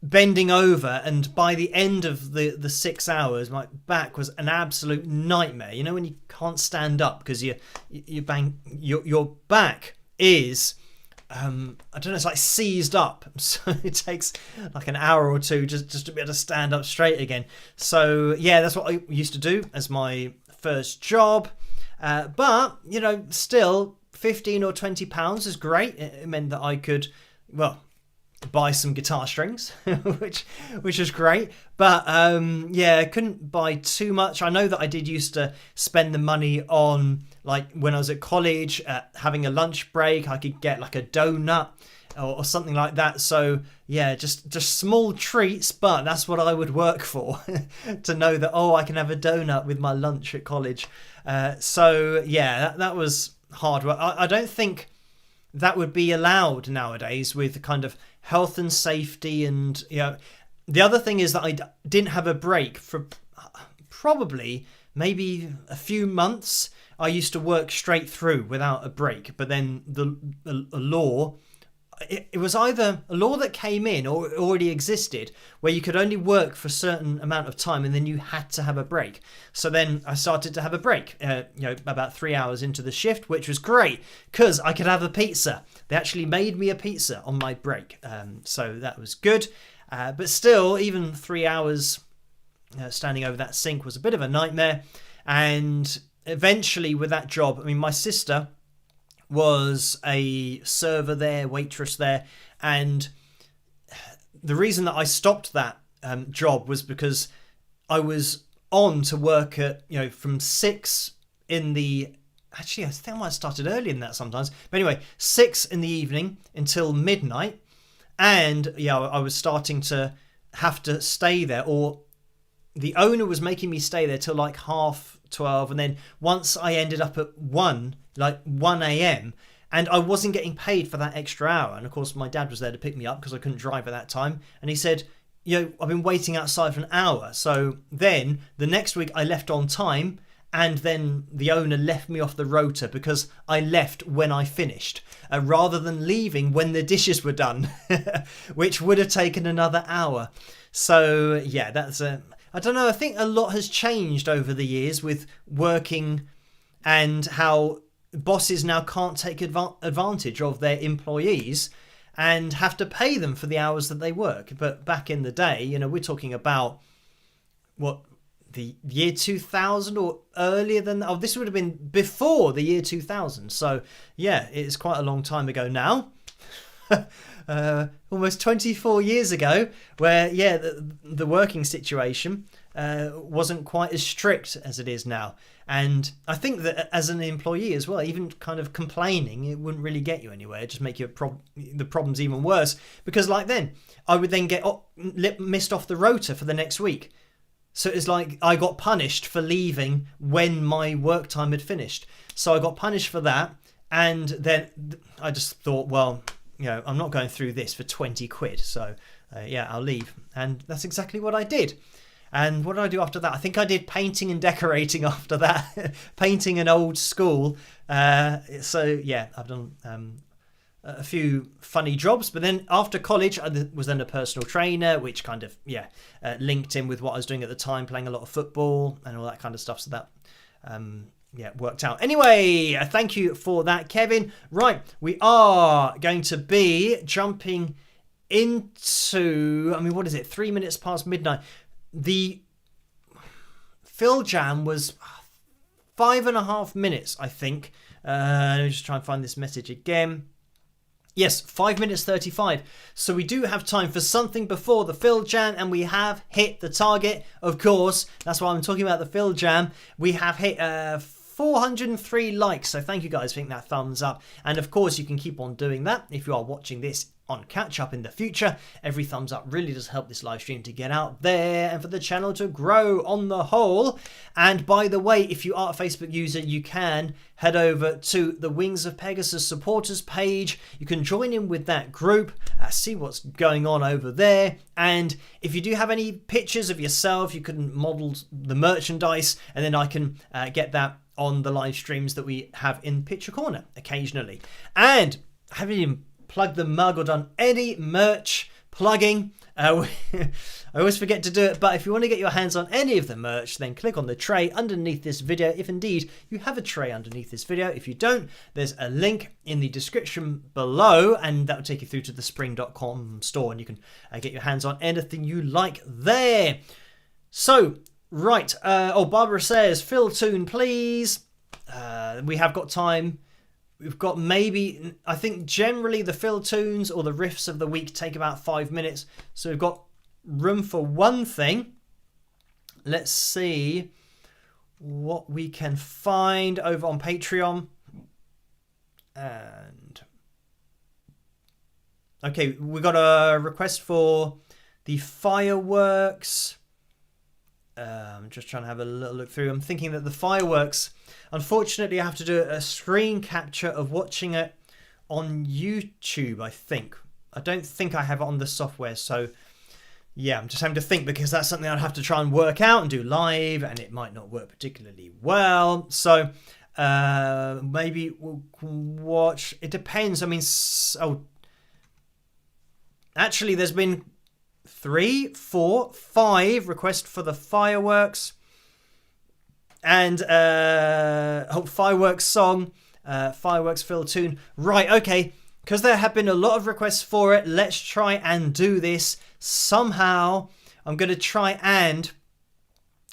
bending over, and by the end of the 6 hours, my back was an absolute nightmare. You know, when you can't stand up because your back is, I don't know, it's like seized up. So it takes like an hour or two just to be able to stand up straight again. So yeah, that's what I used to do as my first job. But, still, £15 or £20 is great. It meant that I could, buy some guitar strings, which is great. But I couldn't buy too much. I know that I did used to spend the money on, like when I was at college, having a lunch break, I could get like a donut or something like that. So yeah, just small treats, but that's what I would work for, to know that, I can have a donut with my lunch at college. So yeah, that was hard work. I don't think that would be allowed nowadays with kind of health and safety. And the other thing is that I didn't have a break for probably maybe a few months. I used to work straight through without a break, but then the law, it was either a law that came in or already existed where you could only work for a certain amount of time and then you had to have a break. So then I started to have a break, about 3 hours into the shift, which was great because I could have a pizza. They actually made me a pizza on my break. So that was good. But still, even 3 hours standing over that sink was a bit of a nightmare. And eventually with that job, my sister was a server there, waitress there, and the reason that I stopped that job was because I was on to work at, from 6 in the, actually I think I might have started earlier than that sometimes, but anyway, 6 in the evening until midnight, and I was starting to have to stay there, or the owner was making me stay there till like 12:30, and then once I ended up at 1 a.m, and I wasn't getting paid for that extra hour. And of course my dad was there to pick me up because I couldn't drive at that time, and he said, I've been waiting outside for an hour. So then the next week I left on time, and then the owner left me off the rota because I left when I finished, rather than leaving when the dishes were done, which would have taken another hour. So yeah, I don't know, I think a lot has changed over the years with working, and how bosses now can't take advantage of their employees and have to pay them for the hours that they work. But back in the day, we're talking about the year 2000 or earlier than that. This would have been before the year 2000. So yeah, it's quite a long time ago now. Almost 24 years ago, where the working situation wasn't quite as strict as it is now. And I think that as an employee as well, even kind of complaining, it wouldn't really get you anywhere. It'd just make the problems even worse, because like then I would then get missed off the rota for the next week. So it's like I got punished for leaving when my work time had finished. So I got punished for that, and then I just thought, well, I'm not going through this for 20 quid. So I'll leave. And that's exactly what I did. And what did I do after that? I think I did painting and decorating after that. Painting an old school. So yeah, I've done a few funny jobs. But then after college, I was then a personal trainer, which kind of, linked in with what I was doing at the time, playing a lot of football and all that kind of stuff. So that, worked out. Anyway, thank you for that, Kevin. Right, we are going to be jumping into, what is it? 3 minutes past midnight. The Phil Jam was 5.5 minutes, I think. Let me just try and find this message again. Yes, 5 minutes 35. So we do have time for something before the Phil Jam, and we have hit the target, of course. That's why I'm talking about the Phil Jam. We have hit 403 likes. So thank you guys for hitting that thumbs up. And of course, you can keep on doing that if you are watching this on catch up in the future. Every thumbs up really does help this live stream to get out there and for the channel to grow on the whole. And by the way, if you are a Facebook user, you can head over to the Wings of Pegasus supporters page. You can join in with that group, see what's going on over there. And if you do have any pictures of yourself, you can model the merchandise, and then I can get that on the live streams that we have in Picture Corner occasionally. And haven't even plugged the mug or done any merch plugging. I always forget to do it, but if you want to get your hands on any of the merch, then click on the tray underneath this video, if indeed you have a tray underneath this video. If you don't, there's a link in the description below, and that will take you through to the spring.com store, and you can get your hands on anything you like there. So, right, Barbara says, Phil tune, please. We have got time. We've got maybe, I think generally the fill tunes or the riffs of the week take about 5 minutes. So we've got room for one thing. Let's see what we can find over on Patreon. And okay, we got a request for the fireworks. I'm just trying to have a little look through. I'm thinking that the fireworks, unfortunately, I have to do a screen capture of watching it on YouTube, I think. I don't think I have it on the software. So, yeah, I'm just having to think, because that's something I'd have to try and work out and do live, and it might not work particularly well. So, maybe we'll watch. It depends. Actually, there's been 3, 4, 5 requests for the fireworks and fireworks song, fireworks fill tune. Right, okay, because there have been a lot of requests for it, let's try and do this somehow. I'm going to try and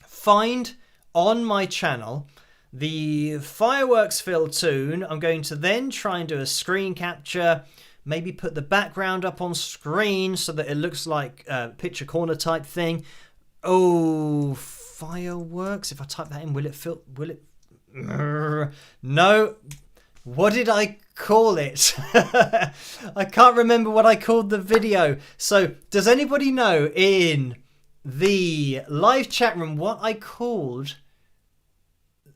find on my channel the fireworks fill tune. I'm going to then try and do a screen capture. Maybe put the background up on screen so that it looks like a Picture Corner type thing. Oh, fireworks. If I type that in, will it? No. What did I call it? I can't remember what I called the video. So does anybody know in the live chat room what I called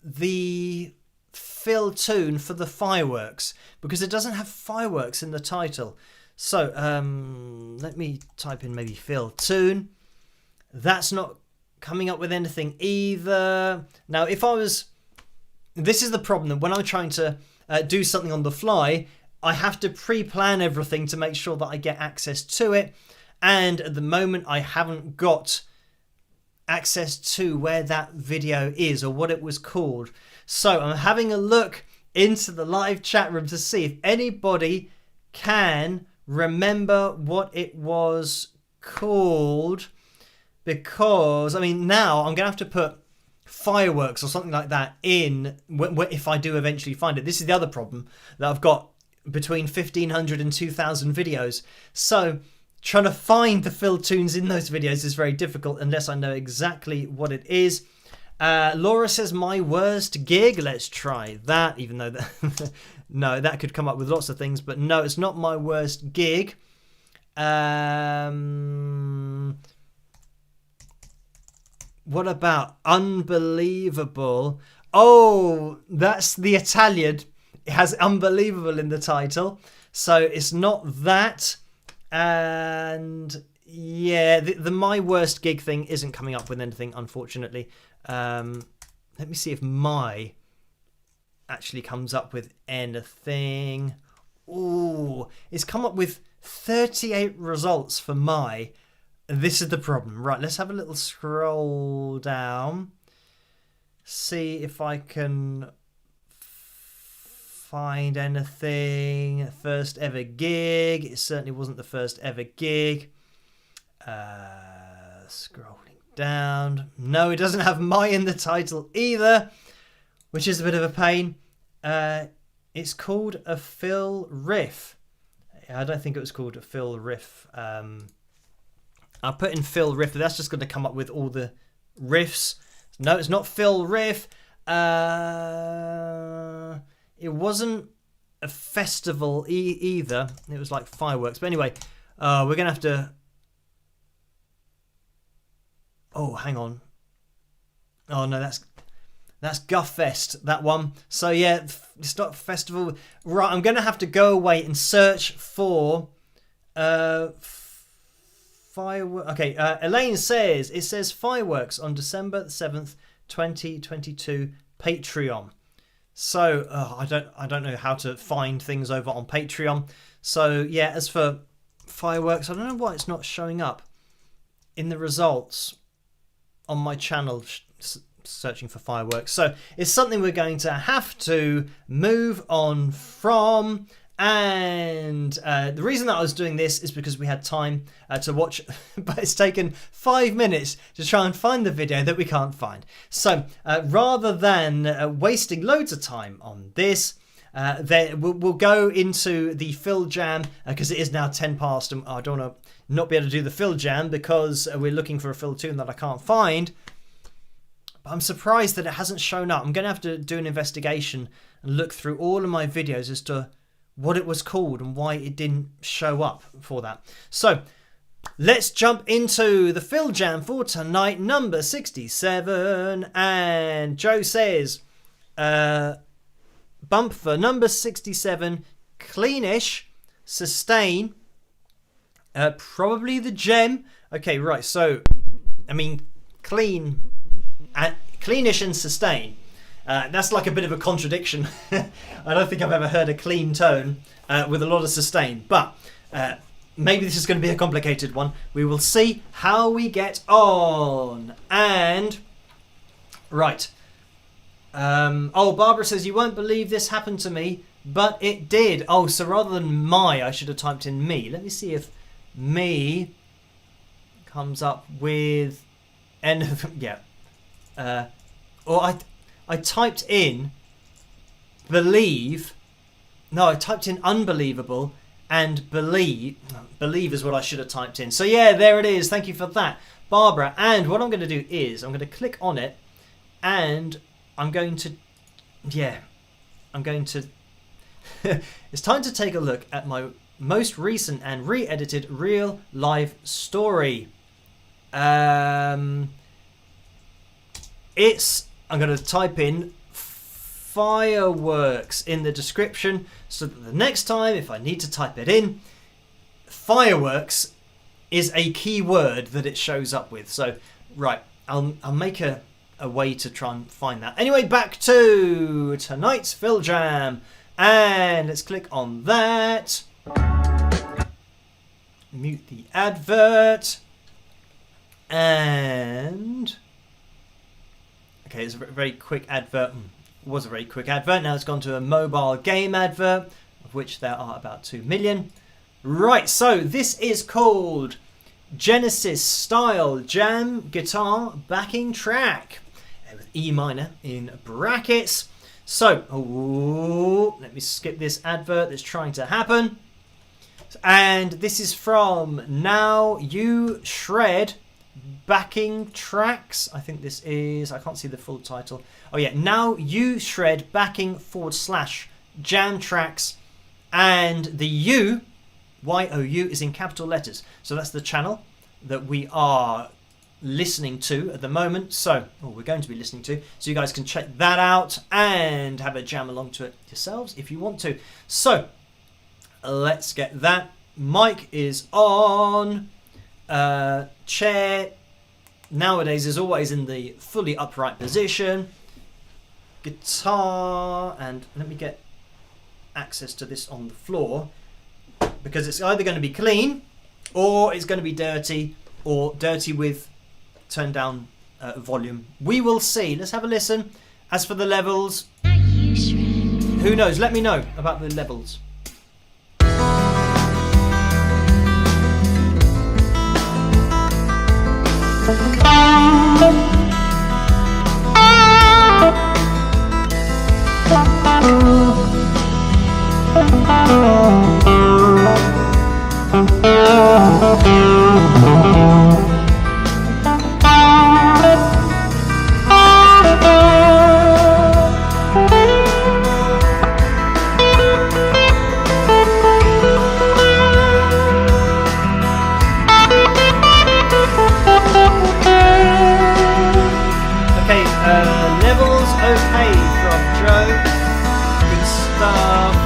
the fill tune for the fireworks? Because it doesn't have fireworks in the title. So let me type in maybe fill tune. That's not coming up with anything either. Now, this is the problem, that when I'm trying to do something on the fly, I have to pre-plan everything to make sure that I get access to it. And at the moment, I haven't got access to where that video is or what it was called. So I'm having a look into the live chat room to see if anybody can remember what it was called, because now I'm gonna have to put fireworks or something like that in if I do eventually find it. This is the other problem, that I've got between 1,500 and 2,000 videos, so trying to find the fill tunes in those videos is very difficult unless I know exactly what it is. Laura says, my worst gig. Let's try that, even though that no, that could come up with lots of things, but no, it's not my worst gig. What about unbelievable? Oh, that's the Italian. It has unbelievable in the title, so it's not that. And Yeah, the my worst gig thing isn't coming up with anything, unfortunately. Let me see if my actually comes up with anything. Ooh, it's come up with 38 results for my. This is the problem. Right, let's have a little scroll down. See if I can find anything. First ever gig. It certainly wasn't the first ever gig. Scrolling down. No, it doesn't have my in the title either, which is a bit of a pain. It's called a fill riff. I don't think it was called a fill riff. I'll put in fill riff. That's just going to come up with all the riffs. No, it's not fill riff. It wasn't a festival either. It was like fireworks. But anyway, we're going to have to... Oh, hang on. Oh, no, that's Guffest, that one. So, yeah, it's not a festival. Right, I'm going to have to go away and search for... fireworks. Okay, Elaine says, it says fireworks on December 7th, 2022, Patreon. So, I don't know how to find things over on Patreon. So, yeah, as for fireworks, I don't know why it's not showing up in the results on my channel searching for fireworks. So, it's something we're going to have to move on from. And the reason that I was doing this is because we had time to watch, but it's taken 5 minutes to try and find the video that we can't find. So rather than wasting loads of time on this, we'll go into the fill jam because it is now 10 past and I don't want to not be able to do the fill jam because we're looking for a fill tune that I can't find. But I'm surprised that it hasn't shown up. I'm going to have to do an investigation and look through all of my videos as to what it was called and why it didn't show up for that. So let's jump into the fill jam for tonight, number 67. And Joe says, bump for number 67, cleanish, sustain, probably the gem. Okay, right. So, I mean, cleanish and sustain. That's like a bit of a contradiction. I don't think I've ever heard a clean tone with a lot of sustain. But maybe this is going to be a complicated one. We will see how we get on. And, right. Barbara says, you won't believe this happened to me, but it did. Oh, so rather than my, I should have typed in me. Let me see if me comes up with... yeah. I typed in believe. No, I typed in unbelievable and believe. Believe is what I should have typed in. So yeah, there it is. Thank you for that, Barbara. And what I'm going to do is I'm going to click on it and I'm going to... Yeah, I'm going to... It's time to take a look at my most recent and re-edited real life story. I'm going to type in fireworks in the description so that the next time if I need to type it in, fireworks is a key word that it shows up with. So, right, I'll make a way to try and find that. Anyway, back to tonight's Fill Jam. And let's click on that. Mute the advert. And... Okay, it's a very quick advert. It was a very quick advert. Now it's gone to a mobile game advert, of which there are about 2 million. Right, so this is called Genesis Style Jam Guitar Backing Track with E minor in brackets. So, let me skip this advert that's trying to happen. And this is from Now You Shred Backing Tracks. I think this is... I can't see the full title. Oh yeah, Now You Shred Backing / Jam Tracks. And the U, Y-O-U, is in capital letters. So that's the channel that we are listening to at the moment. So, we're going to be listening to. So you guys can check that out and have a jam along to it yourselves if you want to. So, let's get that. Mic is on. Chair nowadays is always in the fully upright position. Guitar, and let me get access to this on the floor, because it's either going to be clean or it's going to be dirty, or dirty with turned down volume. We will see. Let's have a listen. As for the levels, who knows? Let me know about the levels. Levels okay from Joe. Good stuff.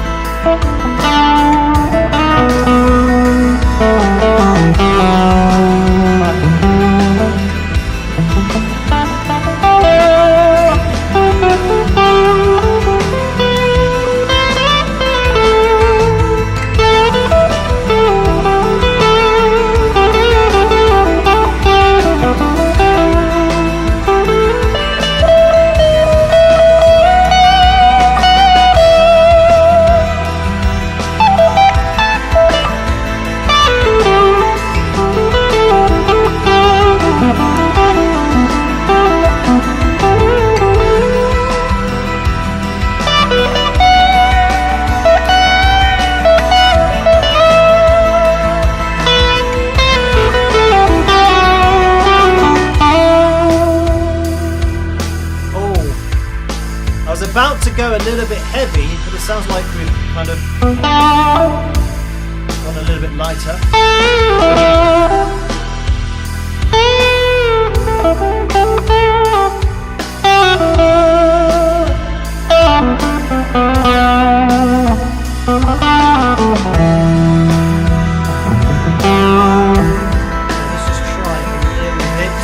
About to go a little bit heavy, but it sounds like we've kind of gone a little bit lighter. Let's just try it a little bit.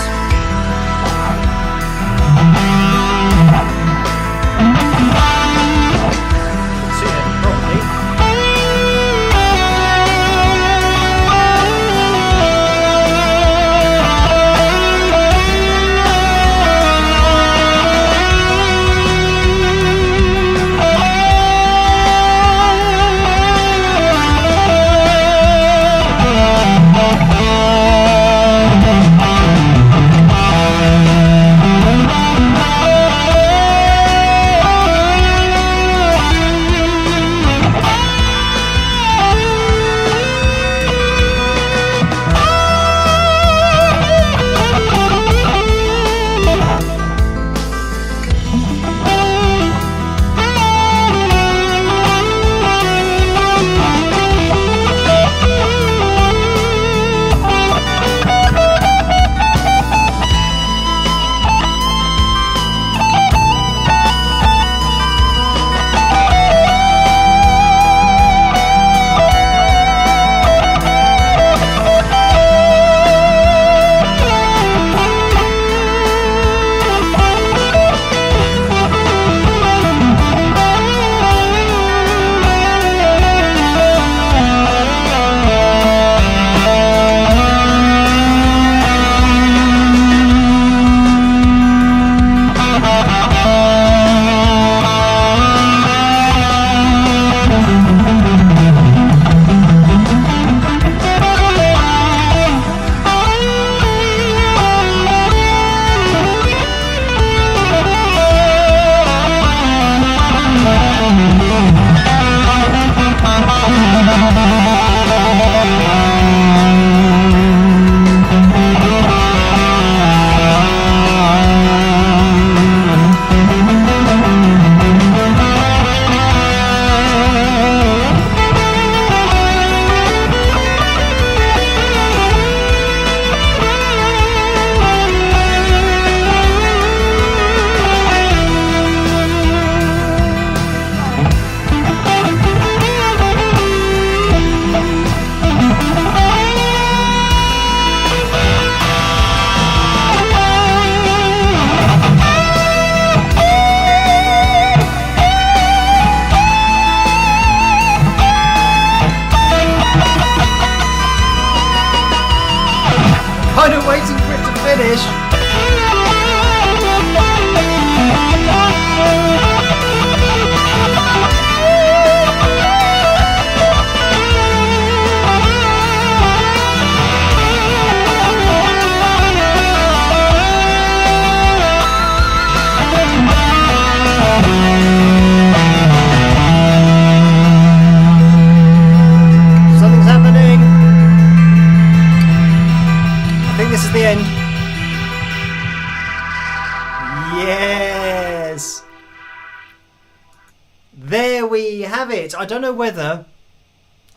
don't know whether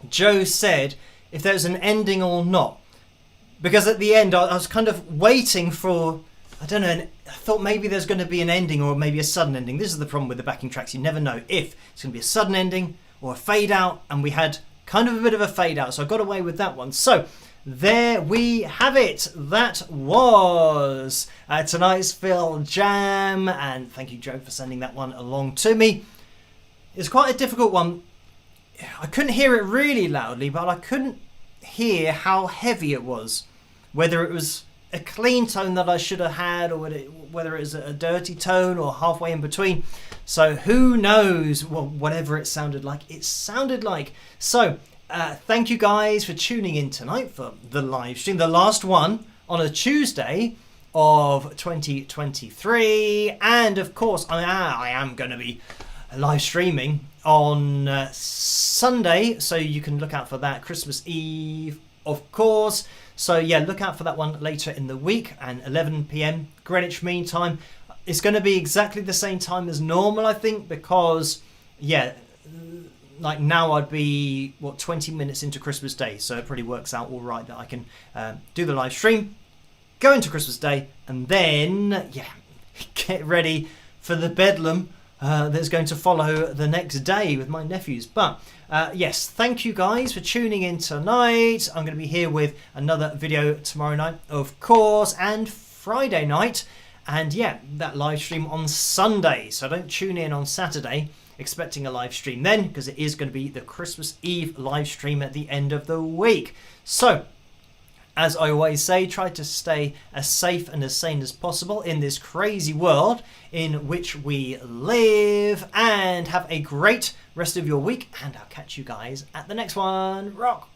Joe said if there was an ending or not. Because at the end, I was kind of waiting for, I don't know, I thought maybe there's going to be an ending or maybe a sudden ending. This is the problem with the backing tracks. You never know if it's going to be a sudden ending or a fade out. And we had kind of a bit of a fade out. So I got away with that one. So there we have it. That was tonight's Phil Jam. And thank you, Joe, for sending that one along to me. It's quite a difficult one. I couldn't hear it really loudly, but I couldn't hear how heavy it was. Whether it was a clean tone that I should have had, or whether it was a dirty tone or halfway in between. So who knows? Well, whatever it sounded like, it sounded like. So thank you guys for tuning in tonight for the live stream, the last one on a Tuesday of 2023. And of course, I am going to be live streaming on Sunday, so you can look out for that. Christmas Eve, of course. So yeah, look out for that one later in the week, and 11 p.m. Greenwich Mean Time. It's going to be exactly the same time as normal, I think, because yeah, like now I'd be 20 minutes into Christmas Day, so it pretty works out all right that I can do the live stream, go into Christmas Day, and then yeah, get ready for the bedlam that's going to follow the next day with my nephews. But yes, thank you guys for tuning in tonight. I'm going to be here with another video tomorrow night, of course, and Friday night. And yeah, that live stream on Sunday. So don't tune in on Saturday expecting a live stream then, because it is going to be the Christmas Eve live stream at the end of the week. So as I always say, try to stay as safe and as sane as possible in this crazy world in which we live, and have a great rest of your week, and I'll catch you guys at the next one. Rock!